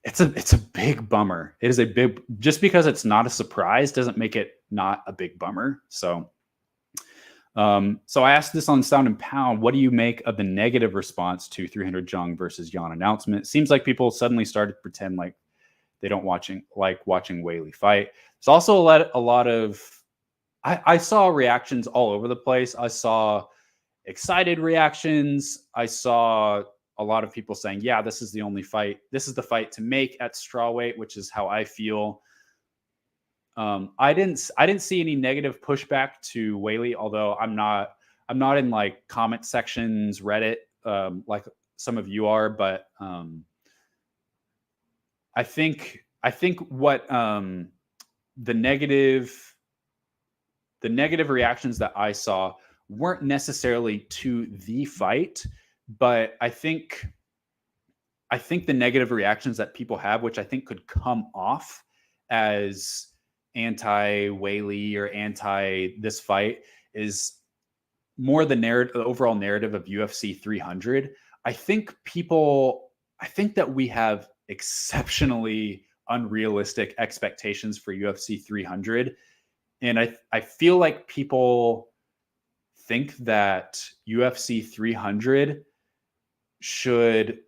it's a big bummer. It is a big, just because it's not a surprise doesn't make it not a big bummer. So I asked this on Sound and Pound. What do you make of the negative response to 300 Zhang versus Yan announcement? It seems like people suddenly started to pretend like they don't watching Weili fight. There's also a lot of I saw reactions all over the place. I saw excited reactions. I saw a lot of people saying, yeah, this is the only fight. This is the fight to make at strawweight, which is how I feel. I didn't see any negative pushback to Weili, although I'm not in like comment sections, Reddit, like some of you are, but I think what the negative reactions that I saw weren't necessarily to the fight, but I think the negative reactions that people have, which I think could come off as anti-Weili or anti this fight, is more the overall narrative of UFC 300. I think that we have exceptionally unrealistic expectations for UFC 300. And I feel like people think that UFC 300 should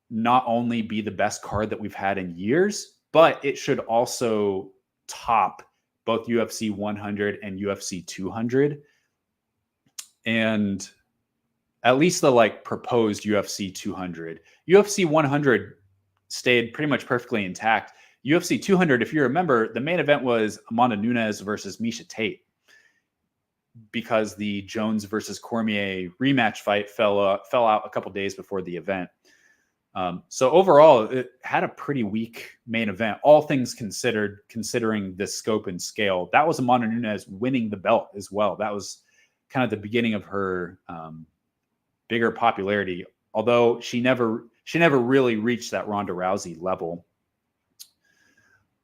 not only be the best card that we've had in years, but it should also top both UFC 100 and UFC 200. And at least the like proposed UFC 200. UFC 100 stayed pretty much perfectly intact. UFC 200, if you remember, the main event was Amanda Nunes versus Miesha Tate, because the Jones versus Cormier rematch fight fell out a couple days before the event. So overall, it had a pretty weak main event, all things considered, considering the scope and scale. That was Amanda Nunes winning the belt as well. That was kind of the beginning of her bigger popularity, although she never really reached that Ronda Rousey level.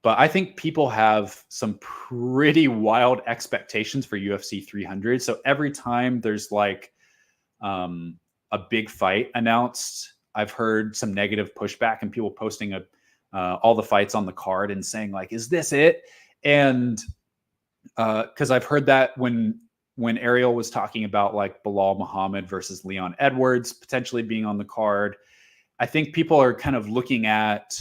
But I think people have some pretty wild expectations for UFC 300. So every time there's like a big fight announced, I've heard some negative pushback and people posting all the fights on the card and saying like, is this it? And because I've heard that when Ariel was talking about like Bilal Muhammad versus Leon Edwards potentially being on the card, I think people are kind of looking at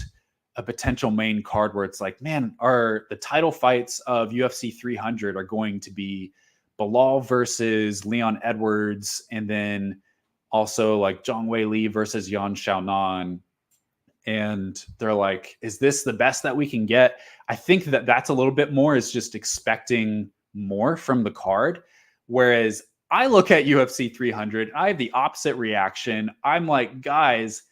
a potential main card where it's like, man, are the title fights of UFC 300 are going to be Bilal versus Leon Edwards, and then also like Zhang Weili versus Yan Xiaonan. And they're like, is this the best that we can get? I think that that's a little bit more is just expecting more from the card. Whereas I look at UFC 300, I have the opposite reaction. I'm like, guys,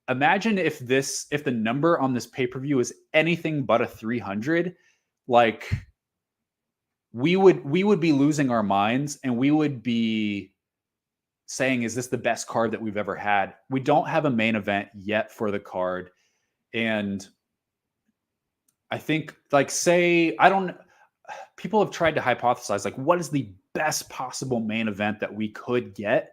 imagine if the number on this pay-per-view is anything but a 300, like we would be losing our minds, and we would be saying, is this the best card that we've ever had? We don't have a main event yet for the card. And I think like, people have tried to hypothesize like, what is the best possible main event that we could get?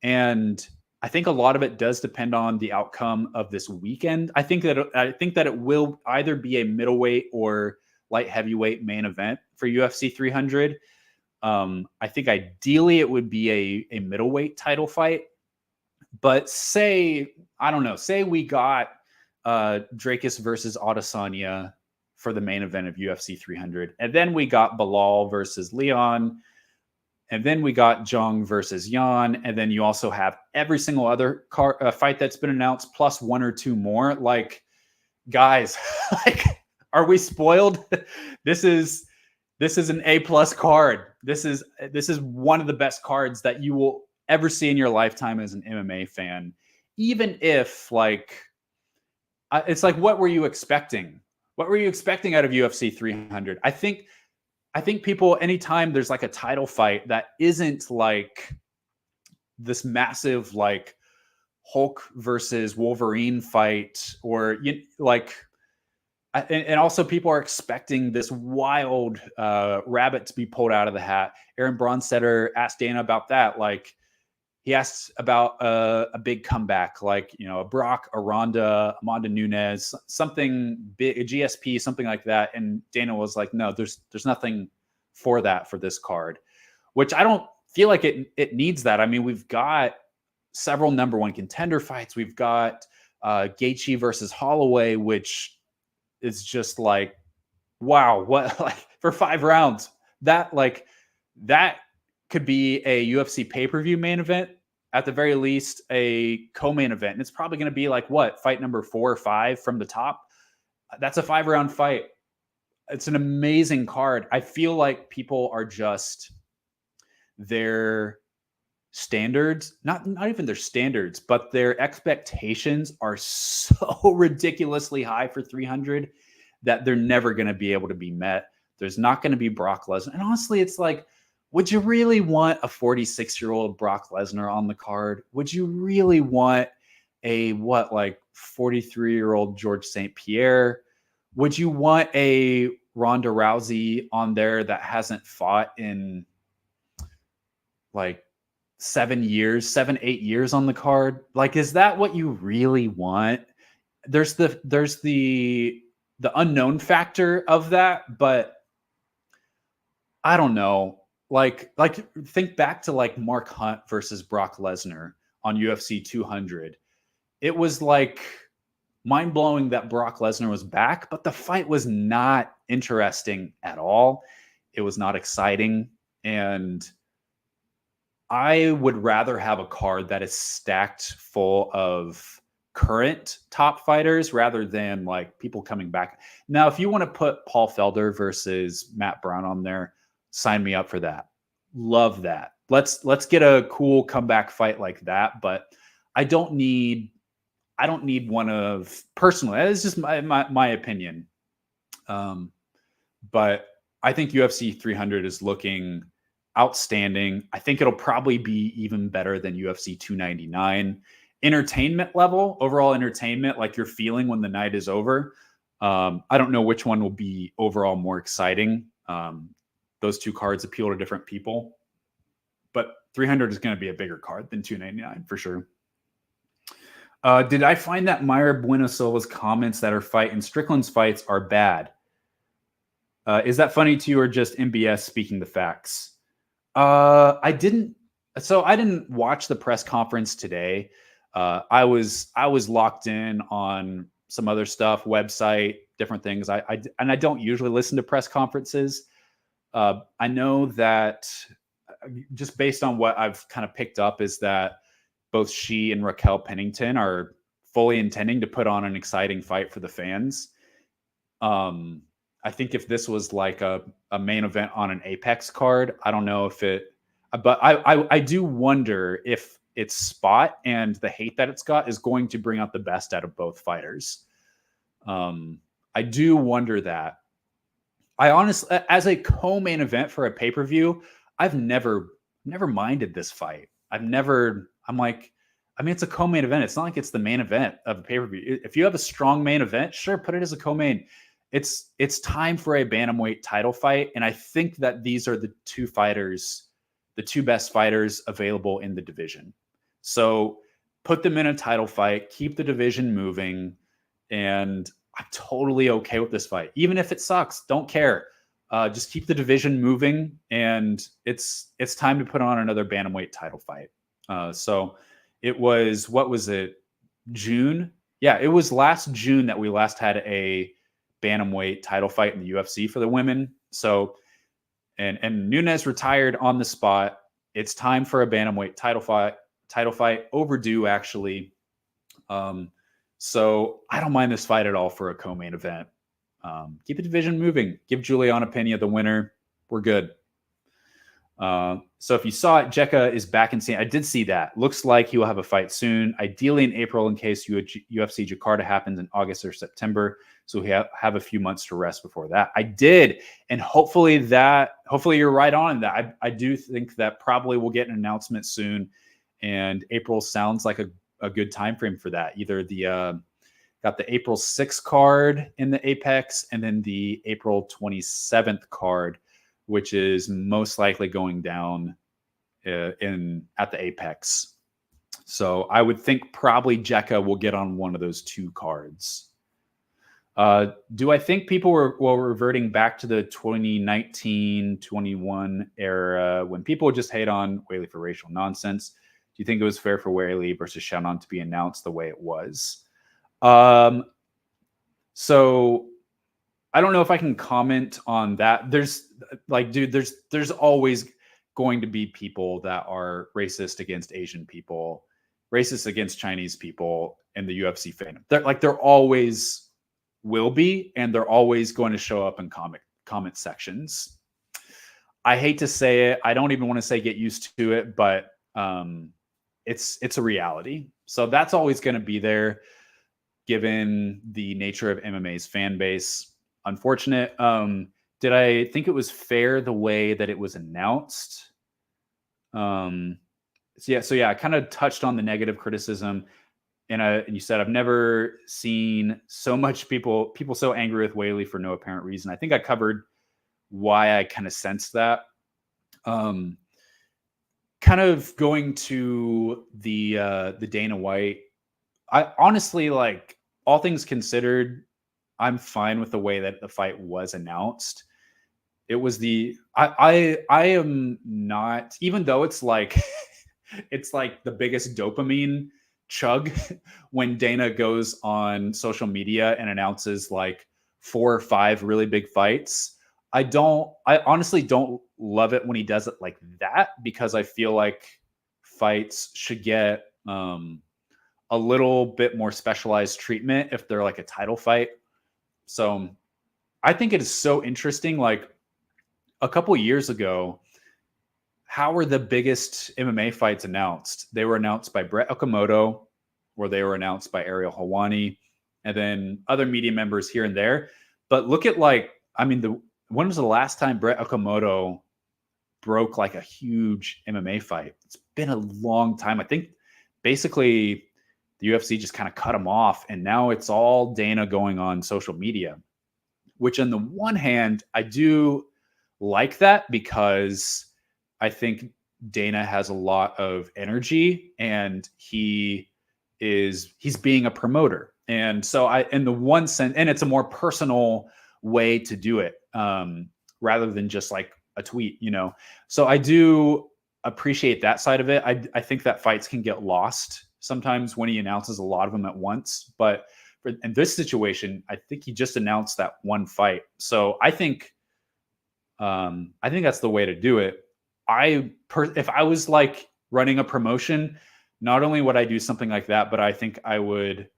And I think a lot of it does depend on the outcome of this weekend. I think that it will either be a middleweight or light heavyweight main event for UFC 300. I think ideally it would be a middleweight title fight. But say we got Dracus versus Adesanya for the main event of UFC 300, and then we got Bilal versus Leon, and then we got Zhang versus Yan, and then you also have every single other fight that's been announced, plus one or two more. Like, guys, like, are we spoiled? This is an A+ card. This is one of the best cards that you will ever see in your lifetime as an MMA fan. Even if like, it's like, what were you expecting? What were you expecting out of UFC 300? I think people, anytime there's like a title fight that isn't like this massive like Hulk versus Wolverine fight, or like And also people are expecting this wild rabbit to be pulled out of the hat. Aaron Bronstetter asked Dana about that. Like, he asked about a big comeback, like, a Brock, a Ronda, Amanda Nunes, something big, a GSP, something like that. And Dana was like, no, there's nothing for that for this card, which I don't feel like it needs that. I mean, we've got several number one contender fights. We've got Gaethje versus Holloway, which is just like, wow, what, like, for 5 rounds, that could be a UFC pay-per-view main event, at the very least a co-main event. And it's probably going to be like, what, fight number 4 or 5 from the top. That's a 5-round fight. It's an amazing card. I feel like people are just, their standards, not even their standards, but their expectations are so ridiculously high for 300 that they're never going to be able to be met. There's not going to be Brock Lesnar. And honestly, it's like, would you really want a 46-year-old Brock Lesnar on the card? Would you really want a 43-year-old George St. Pierre? Would you want a Ronda Rousey on there that hasn't fought in like 7 years, 8 years on the card? Like, is that what you really want? There's the unknown factor of that, but I don't know. Like think back to like Mark Hunt versus Brock Lesnar on UFC 200. It was like mind-blowing that Brock Lesnar was back, but the fight was not interesting at all. It was not exciting. And I would rather have a card that is stacked full of current top fighters rather than like people coming back. Now, if you want to put Paul Felder versus Matt Brown on there, sign me up for that. Love that. Let's get a cool comeback fight like that. But I don't need one of, personally, it's just my opinion. But I think UFC 300 is looking outstanding. I think it'll probably be even better than UFC 299. Entertainment level, overall entertainment, like you're feeling when the night is over. I don't know which one will be overall more exciting. Those two cards appeal to different people, but 300 is going to be a bigger card than 299 for sure. Did I find that Mayra Bueno Silva's comments that her fight and Strickland's fights are bad? Is that funny to you or just MBS speaking the facts? I didn't watch the press conference today. I was locked in on some other stuff, website, different things. I don't usually listen to press conferences. I know that just based on what I've kind of picked up is that both she and Raquel Pennington are fully intending to put on an exciting fight for the fans. I think if this was like a main event on an Apex card, I don't know if it, but I do wonder if its spot and the hate that it's got is going to bring out the best out of both fighters. I do wonder that. I honestly, as a co-main event for a pay-per-view, I've never minded this fight. I'm like, I mean, it's a co-main event. It's not like it's the main event of a pay-per-view. If you have a strong main event, sure, put it as a co-main. It's time for a bantamweight title fight. And I think that these are the two best fighters available in the division. So put them in a title fight, keep the division moving. And I'm totally okay with this fight. Even if it sucks, don't care. Just keep the division moving. And it's time to put on another bantamweight title fight. So it was, what was it? June? Yeah, it was last June that we last had a bantamweight title fight in the UFC for the women. So, and Nunes retired on the spot. It's time for a bantamweight title fight, overdue actually. So I don't mind this fight at all for a co-main event. Keep the division moving. Give Juliana Pena the winner. We're good. So if you saw it, Jekka is back in San. I did see that. Looks like he will have a fight soon, ideally in April in case UFC Jakarta happens in August or September. So we have a few months to rest before that. I did. And hopefully you're right on that. I do think that probably we'll get an announcement soon. And April sounds like a good time frame for that. Either the Got the April 6th card in the Apex, and then the April 27th card, which is most likely going down at the Apex. So I would think probably Jekka will get on one of those two cards. Do I think people were reverting back to the 2019-21 era when people would just hate on Weili for racial nonsense? Do you think it was fair for Weili versus Xiaonan to be announced the way it was? So I don't know if I can comment on that. There's always going to be people that are racist against Asian people, racist against Chinese people in the UFC fandom. They're always will be, and they're always going to show up in comment sections. I hate to say it. I don't even want to say get used to it, but it's a reality. So that's always going to be there, given the nature of MMA's fan base. Unfortunate. Did I think it was fair the way that it was announced? So I kind of touched on the negative criticism. And you said, I've never seen so much people so angry with Weili for no apparent reason. I think I covered why I kind of sensed that. Kind of going to the Dana White. I honestly, like, all things considered, I'm fine with the way that the fight was announced. It was I am not, even though it's like it's like the biggest dopamine chug when Dana goes on social media and announces like 4 or 5 really big fights. I honestly don't love it when he does it like that, because I feel like fights should get a little bit more specialized treatment if they're like a title fight. So I think it is so interesting. Like a couple years ago, how were the biggest MMA fights announced? They were announced by Brett Okamoto, or they were announced by Ariel Helwani, and then other media members here and there. But look at when was the last time Brett Okamoto broke like a huge MMA fight? It's been a long time. I think basically the UFC just kind of cut him off, and now it's all Dana going on social media, which on the one hand, I do like that, because I think Dana has a lot of energy and he's being a promoter. And so in the one sense, and it's a more personal way to do it, rather than just like a tweet, So I do appreciate that side of it. I think that fights can get lost sometimes when he announces a lot of them at once. But in this situation, I think he just announced that one fight. So I think that's the way to do it. If I was like running a promotion, not only would I do something like that, but I think I would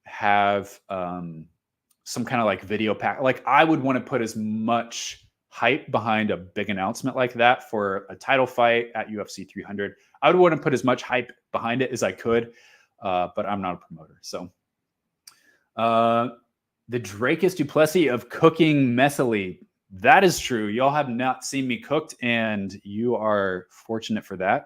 have some kind of like video pack. Like I would want to put as much hype behind a big announcement like that for a title fight at UFC 300. I would want to put as much hype behind it as I could, but I'm not a promoter. So the Dracus Duplessis of cooking messily. That is true. Y'all have not seen me cooked, and you are fortunate for that.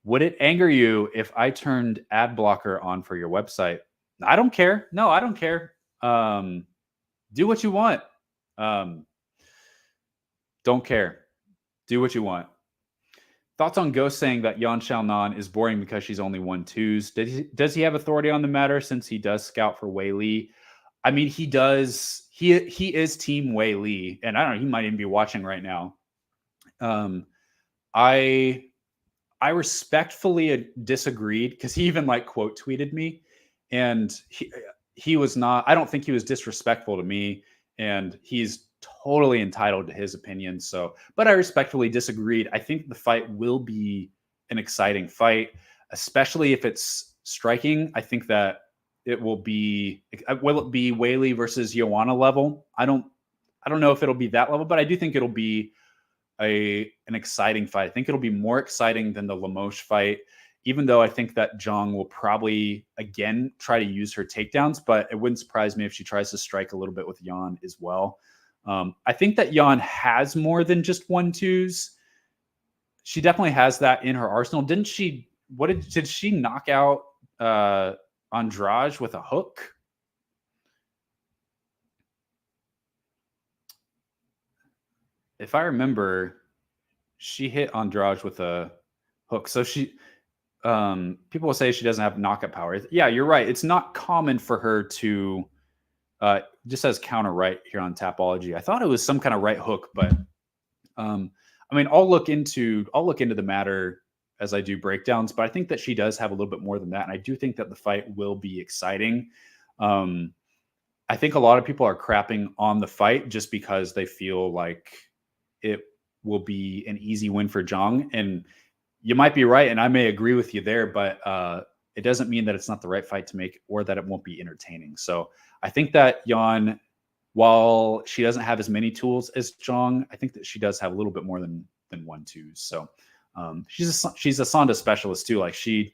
Would it anger you if I turned ad blocker on for your website? I don't care. No, I don't care. Do what you want. Don't care. Do what you want. Thoughts on Ghost saying that Yan Xiaonan is boring because she's only 1-2s? Does he have authority on the matter since he does scout for Weili? I mean, he does. He is Team Weili, and I don't know. He might even be watching right now. I respectfully disagreed, because he even like quote tweeted me, and he was not. I don't think he was disrespectful to me, and he's totally entitled to his opinion. So, but I respectfully disagreed. I think the fight will be an exciting fight, especially if it's striking. I think that it will be. Will it be Weili versus Joanna level? I don't know if it'll be that level, but I do think it'll be an exciting fight. I think it'll be more exciting than the Limoges fight, even though I think that Zhang will probably again try to use her takedowns, but it wouldn't surprise me if she tries to strike a little bit with Yan as well. I think that Yan has more than just 1-2s. She definitely has that in her arsenal. Didn't she? Did she knock out Andrade with a hook. If I remember, she hit Andrade with a hook. So people will say she doesn't have knockout power. Yeah, you're right. It's not common for her to just says counter right here on Tapology. I thought it was some kind of right hook, but I mean, I'll look into the matter as I do breakdowns, but I think that she does have a little bit more than that. And I do think that the fight will be exciting. I think a lot of people are crapping on the fight just because they feel like it will be an easy win for Zhang. And you might be right, and I may agree with you there, but it doesn't mean that it's not the right fight to make or that it won't be entertaining. So I think that Yan, while she doesn't have as many tools as Zhang, I think that she does have a little bit more than 1-2s. So she's a Sonda specialist too. Like she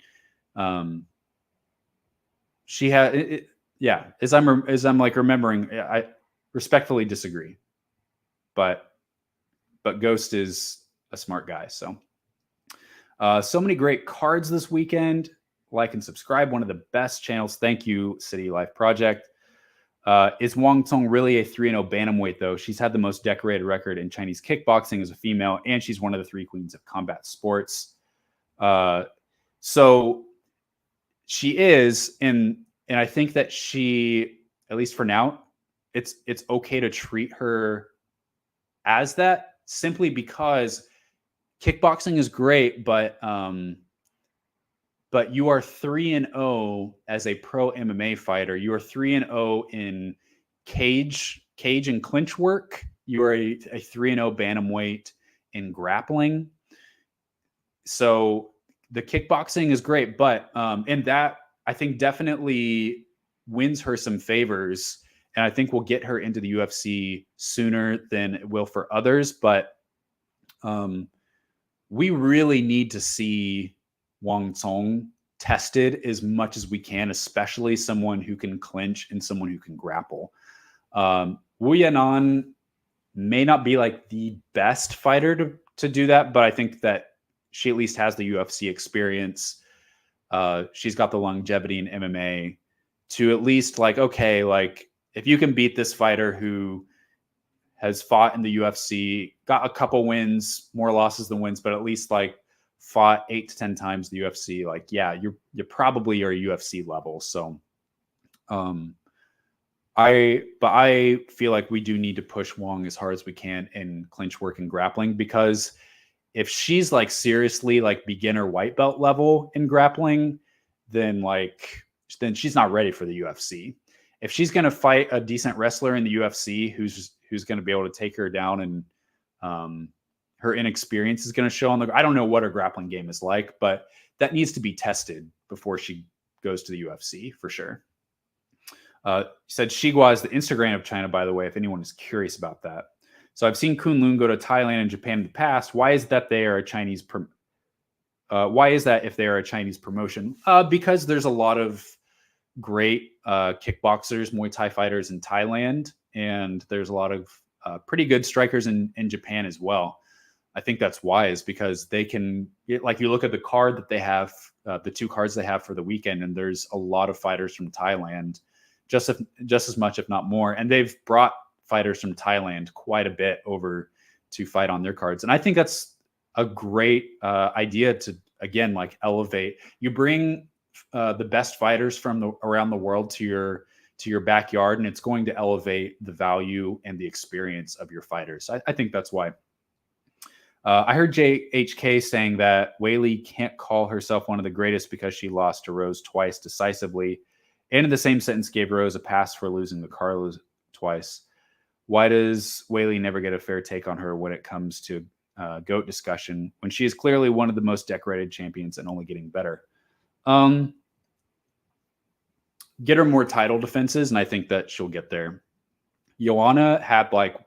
had yeah. As I'm like remembering, I respectfully disagree, but Ghost is a smart guy. So so many great cards this weekend. Like and subscribe. One of the best channels. Thank you, City Life Project. Is Wang Cong really a 3-0 bantamweight, though? She's had the most decorated record in Chinese kickboxing as a female, and she's one of the 3 queens of combat sports. So she is, and I think that she, at least for now, it's okay to treat her as that, simply because kickboxing is great, but you are 3-0 as a pro MMA fighter. You are 3-0 in cage and clinch work. You are a 3-0 bantamweight in grappling. So the kickboxing is great, but and that I think definitely wins her some favors, and I think will get her into the UFC sooner than it will for others. But we really need to see Wang Cong tested as much as we can, especially someone who can clinch and someone who can grapple. Wu Yanan may not be like the best fighter to do that, but I think that she at least has the UFC experience. She's got the longevity in MMA to at least like, okay, like if you can beat this fighter who has fought in the UFC, got a couple wins, more losses than wins, but at least like fought 8 to 10 times the UFC, like, yeah, you probably are UFC level. So I feel like we do need to push Wong as hard as we can in clinch work and grappling, because if she's like seriously like beginner white belt level in grappling, then she's not ready for the UFC. If she's going to fight a decent wrestler in the UFC who's going to be able to take her down, and her inexperience is going to show on I don't know what her grappling game is like, but that needs to be tested before she goes to the UFC for sure. Said Shigua is the Instagram of China, by the way, if anyone is curious about that. So I've seen Kunlun go to Thailand and Japan in the past. Why is that they are a Chinese? Why is that if they are a Chinese promotion? Because there's a lot of great kickboxers, Muay Thai fighters in Thailand, and there's a lot of pretty good strikers in Japan as well. I think that's wise, because they can, like, you look at the card that they have, the 2 cards they have for the weekend, and there's a lot of fighters from Thailand, just as much, if not more. And they've brought fighters from Thailand quite a bit over to fight on their cards. And I think that's a great idea to, again, like elevate. You bring the best fighters from around the world to your backyard, and it's going to elevate the value and the experience of your fighters. I think that's why. I heard JHK saying that Weili can't call herself one of the greatest because she lost to Rose twice decisively, and in the same sentence gave Rose a pass for losing to Carlos twice. Why does Weili never get a fair take on her when it comes to GOAT discussion, when she is clearly one of the most decorated champions and only getting better? Get her more title defenses, and I think that she'll get there. Joanna had 4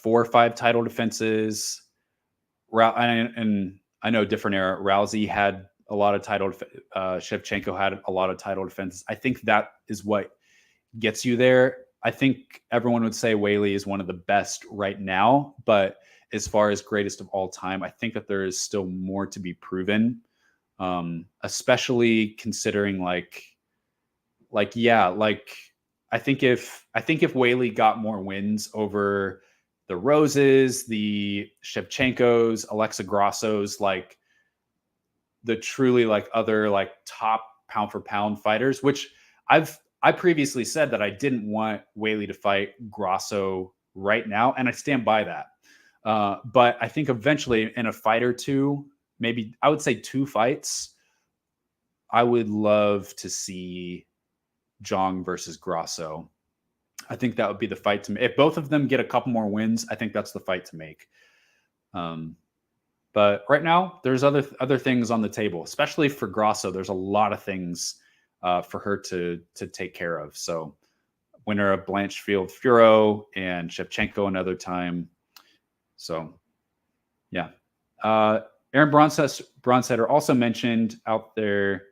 or 5 title defenses. And I know different era. Rousey had a lot of title. Shevchenko had a lot of title defenses. I think that is what gets you there. I think everyone would say Weili is one of the best right now, but as far as greatest of all time, I think that there is still more to be proven, especially considering I think if Weili got more wins over the Roses, the Shevchenkos, Alexa Grassos, like the truly like other like top pound for pound fighters, which I previously said that I didn't want Weili to fight Grasso right now, and I stand by that. But I think eventually in a fight or two, maybe I would say 2 fights, I would love to see Zhang versus Grasso. I think that would be the fight to make. If both of them get a couple more wins, I think that's the fight to make. But right now, there's other things on the table, especially for Grasso. There's a lot of things for her to take care of. So, winner of Blanchfield-Furo and Shevchenko another time. So, yeah. Aaron Bronstetter also mentioned out there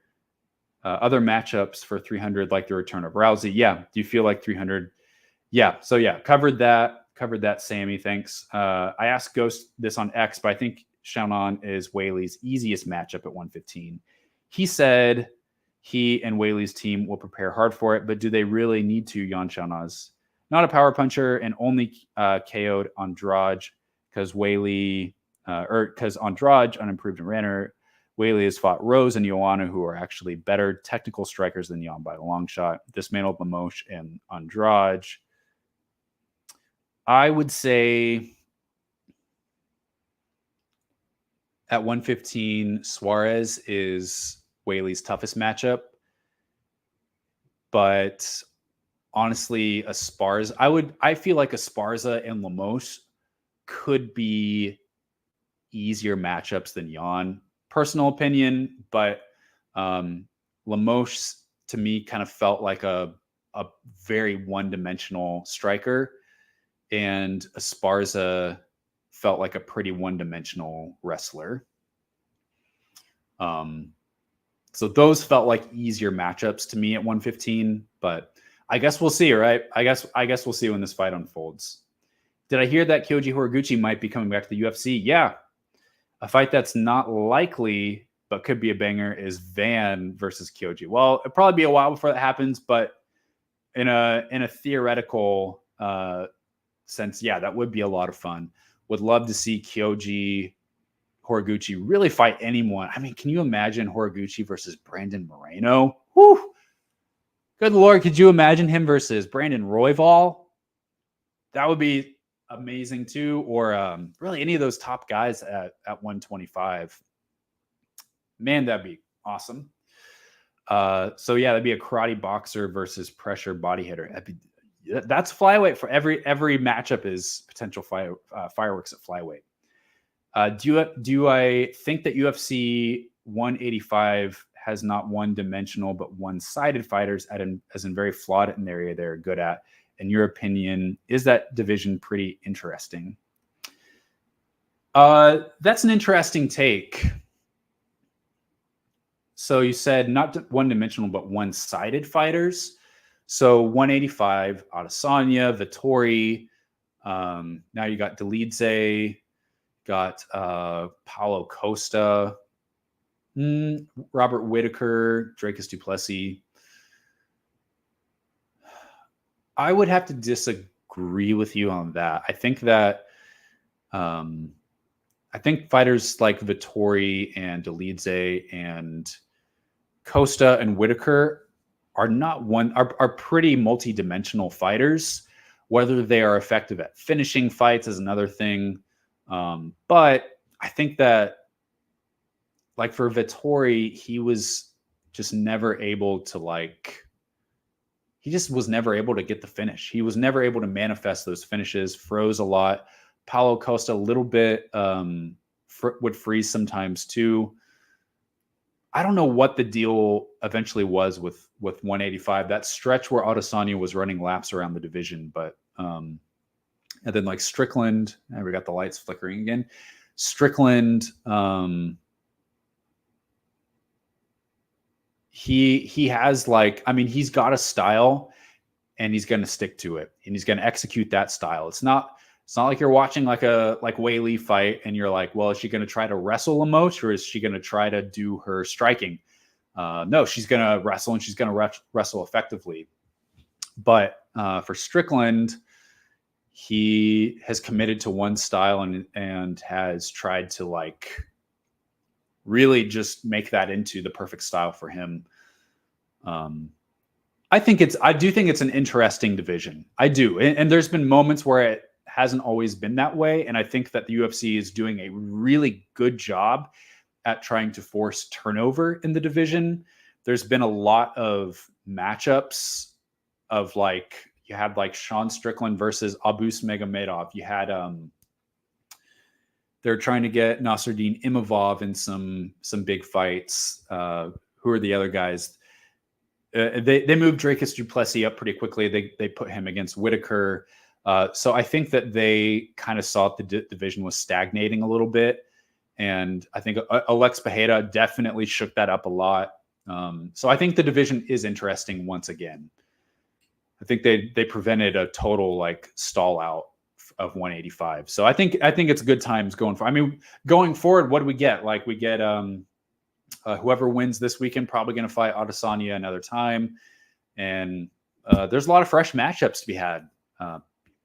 other matchups for 300, like the return of Rousey. Yeah. Do you feel like 300? Yeah. So, yeah, covered that, Sammy. Thanks. I asked Ghost this on X, but I think Xiaonan is Weili's easiest matchup at 115. He said he and Weili's team will prepare hard for it, but do they really need to? Yan Xiaonaz, not a power puncher and only KO'd Andrade because Weili, because Andrade, unimproved and Ranner, Weili has fought Rose and Joanna, who are actually better technical strikers than Yan by a long shot. Dismantled Limoges and Andrade. I would say at 115, Suarez is Weili's toughest matchup. But honestly, I feel like Esparza and Limoges could be easier matchups than Yan. Personal opinion, but Limoges to me kind of felt like a very one-dimensional striker, and Esparza felt like a pretty one-dimensional wrestler. So those felt like easier matchups to me at 115, but I guess we'll see, right? I guess we'll see when this fight unfolds. Did I hear that Kyoji Horiguchi might be coming back to the UFC? Yeah. A fight that's not likely, but could be a banger is Van versus Kyoji. Well, it'll probably be a while before that happens, but in a theoretical sense, yeah, that would be a lot of fun. Would love to see Kyoji Horiguchi really fight anyone. I mean, can you imagine Horiguchi versus Brandon Moreno? Whew. Good Lord, could you imagine him versus Brandon Royval? That would be amazing too. Or really any of those top guys at 125. Man, that'd be awesome. So yeah, that'd be a karate boxer versus pressure body hitter. That's flyweight. For every matchup is potential fireworks at flyweight. Do I think that UFC 185 has not one-dimensional but one-sided fighters as in very flawed in the area they're good at? In your opinion, is that division pretty interesting? That's an interesting take. So you said not one-dimensional but one-sided fighters. So 185, Adesanya, Vettori. Now you got Dolidze, got Paulo Costa, Robert Whittaker, Dracus du Plessis. I would have to disagree with you on that. I think that fighters like Vettori and Dolidze and Costa and Whittaker are pretty multi-dimensional fighters. Whether they are effective at finishing fights is another thing. But I think that, like for Vettori, he was just never able to he just was never able to get the finish. He was never able to manifest those finishes, froze a lot. Paulo Costa, a little bit, would freeze sometimes too. I don't know what the deal eventually was with 185. That stretch where Adesanya was running laps around the division, but and then like Strickland, and we got the lights flickering again. Strickland, he has he's got a style, and he's going to stick to it, and he's going to execute that style. It's not like you're watching like Weili fight, and you're like, well, is she going to try to wrestle Limoges, or is she going to try to do her striking? No, she's going to wrestle, and she's going to wrestle effectively. But for Strickland, he has committed to one style and has tried to like really just make that into the perfect style for him. I do think it's an interesting division. I do. And there's been moments where it hasn't always been that way. And I think that the UFC is doing a really good job at trying to force turnover in the division. There's been a lot of matchups of like, you had like Sean Strickland versus Abus Magomedov. You had, they're trying to get Nasruddin Imavov in some big fights. Who are the other guys? They moved Dracus du Plessis up pretty quickly. They put him against Whitaker. So I think that they kind of saw the division was stagnating a little bit. And I think Alex Pereira definitely shook that up a lot. So I think the division is interesting once again. I think they prevented a total like stall out of 185. So I think it's good times going forward. I mean, going forward, what do we get? Like we get whoever wins this weekend probably going to fight Adesanya another time. And there's a lot of fresh matchups to be had.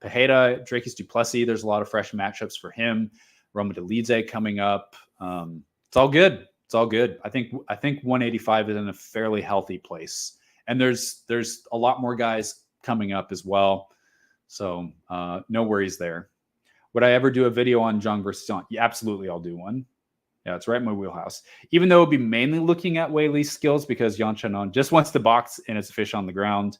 Pereira, Dracus du Plessis, there's a lot of fresh matchups for him. Roma Delidze coming up. It's all good. It's all good. I think 185 is in a fairly healthy place. And there's a lot more guys coming up as well. So no worries there. Would I ever do a video on Zhang versus Xiaonan? Yeah, absolutely, I'll do one. Yeah, it's right in my wheelhouse. Even though it would be mainly looking at Weili's skills because Xiaonan just wants to box and it's a fish on the ground.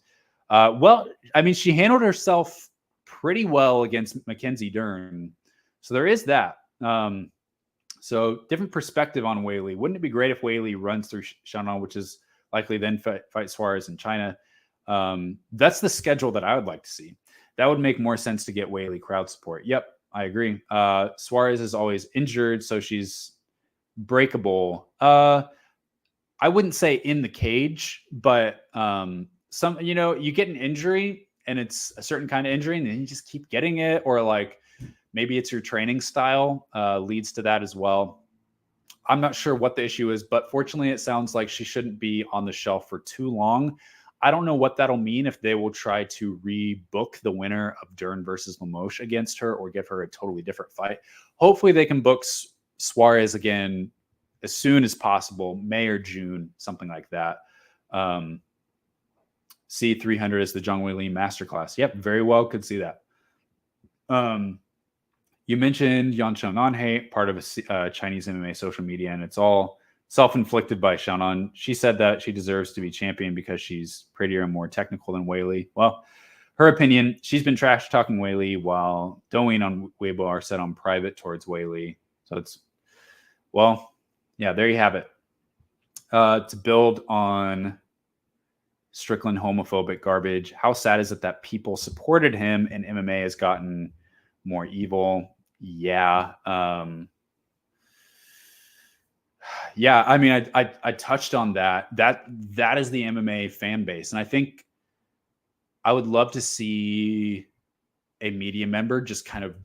Well, I mean, she handled herself pretty well against Mackenzie Dern. So there is that. So different perspective on Weili. Wouldn't it be great if Weili runs through Xiaonan, which is likely then fight Suarez in China? That's the schedule that I would like to see. That would make more sense to get Weili crowd support. Yep, I agree. Suarez is always injured, so she's breakable. I wouldn't say in the cage, but you get an injury and it's a certain kind of injury and then you just keep getting it, or like maybe it's your training style leads to that as well. I'm not sure what the issue is, but fortunately it sounds like she shouldn't be on the shelf for too long. I don't know what that'll mean, if they will try to rebook the winner of Dern versus Limoges against her or give her a totally different fight. Hopefully they can book Suarez again as soon as possible, May or June, something like that. C300 is the Zhang Weili masterclass. Yep, very well could see that. You mentioned Yan Xiaonan hate, part of a Chinese MMA social media, and it's all self-inflicted by Xiaonan. She said that she deserves to be champion because she's prettier and more technical than Weili. Well, her opinion, she's been trash talking Weili while Douyin on Weibo are set on private towards Weili. So it's, well, yeah, there you have it. To build on Strickland homophobic garbage, how sad is it that people supported him and MMA has gotten more evil? Yeah. Yeah, I mean, I touched on that. That is the MMA fan base. And I think I would love to see a media member just kind of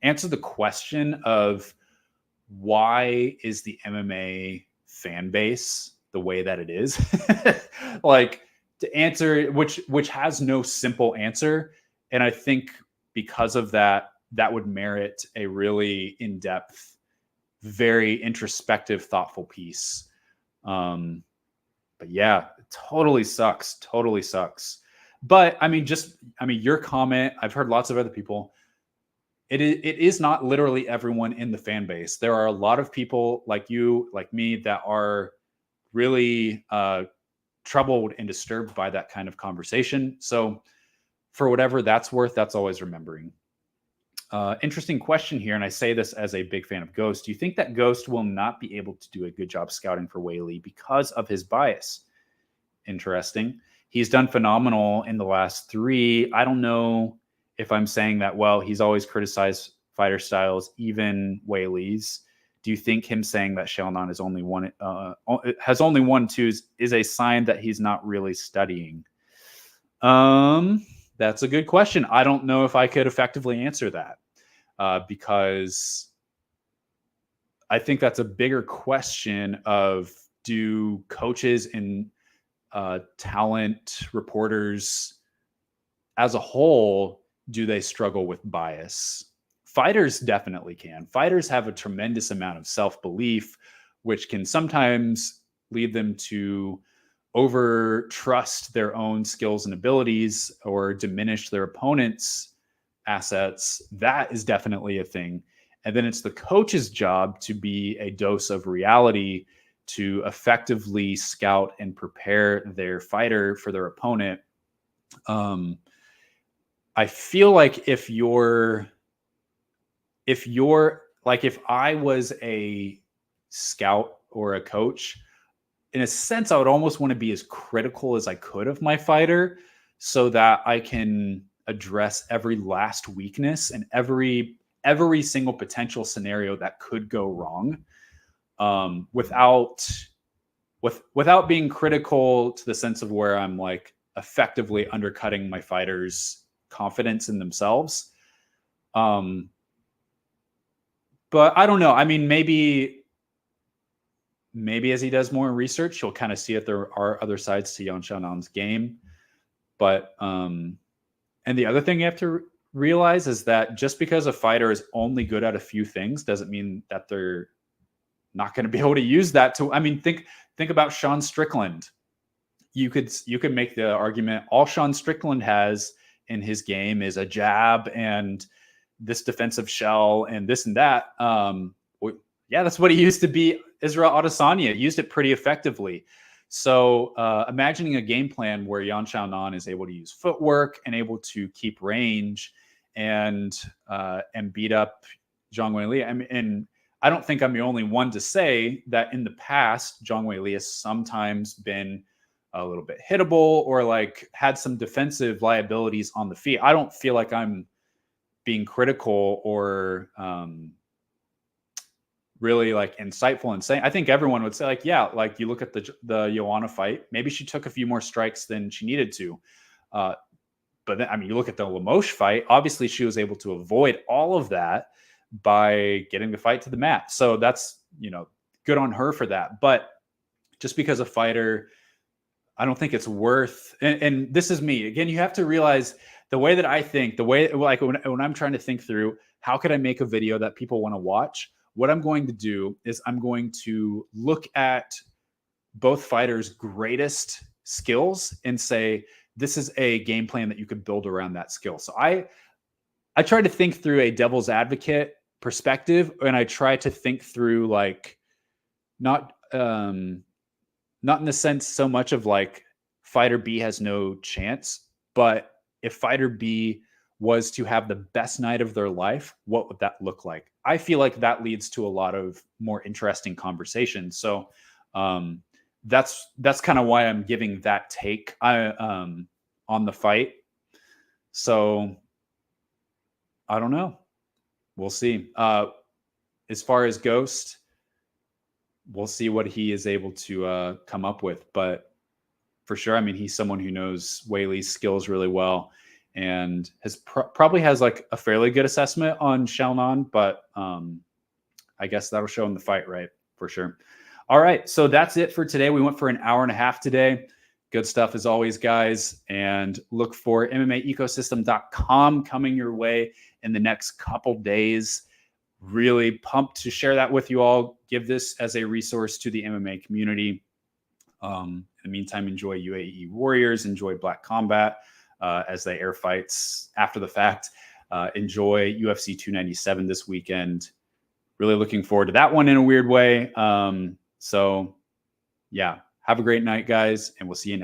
answer the question of why is the MMA fan base the way that it is? Like, to answer, which has no simple answer. And I think because of that, that would merit a really in-depth, very introspective, thoughtful piece. But yeah, it totally sucks. Totally sucks. But I mean, your comment, I've heard lots of other people. It is not literally everyone in the fan base. There are a lot of people like you, like me, that are really troubled and disturbed by that kind of conversation. So for whatever that's worth, that's always remembering. Interesting question here, and I say this as a big fan of Ghost. Do you think that Ghost will not be able to do a good job scouting for Weili because of his bias? Interesting. He's done phenomenal in the last 3. I don't know if I'm saying that well. He's always criticized fighter styles, even Weili's. Do you think him saying that Xiaonan has only won 2 is a sign that he's not really studying? That's a good question. I don't know if I could effectively answer that because I think that's a bigger question of do coaches and talent reporters as a whole, do they struggle with bias? Fighters definitely can. Fighters have a tremendous amount of self-belief, which can sometimes lead them to over trust their own skills and abilities or diminish their opponent's assets. That is definitely a thing. And then it's the coach's job to be a dose of reality to effectively scout and prepare their fighter for their opponent. I feel like if I was a scout or a coach, in a sense, I would almost want to be as critical as I could of my fighter so that I can address every last weakness and every single potential scenario that could go wrong, without being critical to the sense of where I'm like effectively undercutting my fighters' confidence in themselves. But I don't know. I mean, maybe as he does more research, he'll kind of see if there are other sides to Xiaonan's game. But and the other thing you have to realize is that just because a fighter is only good at a few things doesn't mean that they're not going to be able to use that to. I mean, think about Sean Strickland. You could make the argument all Sean Strickland has in his game is a jab and this defensive shell and this and that. Yeah, that's what he used to be. Israel Adesanya used it pretty effectively. So imagining a game plan where Yan Xiaonan is able to use footwork and able to keep range and beat up Zhang Weili. I mean, and I don't think I'm the only one to say that in the past, Zhang Weili has sometimes been a little bit hittable or like had some defensive liabilities on the feet. I don't feel like I'm being critical or really like insightful and saying, I think everyone would say like, yeah, like you look at the Joanna fight, maybe she took a few more strikes than she needed to. But then, I mean, you look at the Limoges fight, obviously she was able to avoid all of that by getting the fight to the mat. So that's, good on her for that. But just because a fighter, I don't think it's worth, and this is me. Again, you have to realize the way that I think, like when I'm trying to think through, how could I make a video that people want to watch? What I'm going to do is I'm going to look at both fighters' greatest skills and say, this is a game plan that you could build around that skill. So I try to think through a devil's advocate perspective, and I try to think through like not in the sense so much of like fighter B has no chance, but if fighter B was to have the best night of their life, what would that look like? I feel like that leads to a lot of more interesting conversations. So that's kind of why I'm giving that take on the fight. So I don't know. We'll see. As far as Ghost, we'll see what he is able to come up with. But for sure, I mean, he's someone who knows Weili's skills really well and has probably has like a fairly good assessment on Xiaonan, but I guess that'll show in the fight, right? For sure. All right, so that's it for today. We went for an hour and a half today. Good stuff as always, guys. And look for MMAecosystem.com coming your way in the next couple days. Really pumped to share that with you all. Give this as a resource to the MMA community. In the meantime, enjoy UAE Warriors, enjoy Black Combat as they air fights after the fact. Enjoy UFC 297 this weekend. Really looking forward to that one in a weird way. So yeah, have a great night, guys, and we'll see you next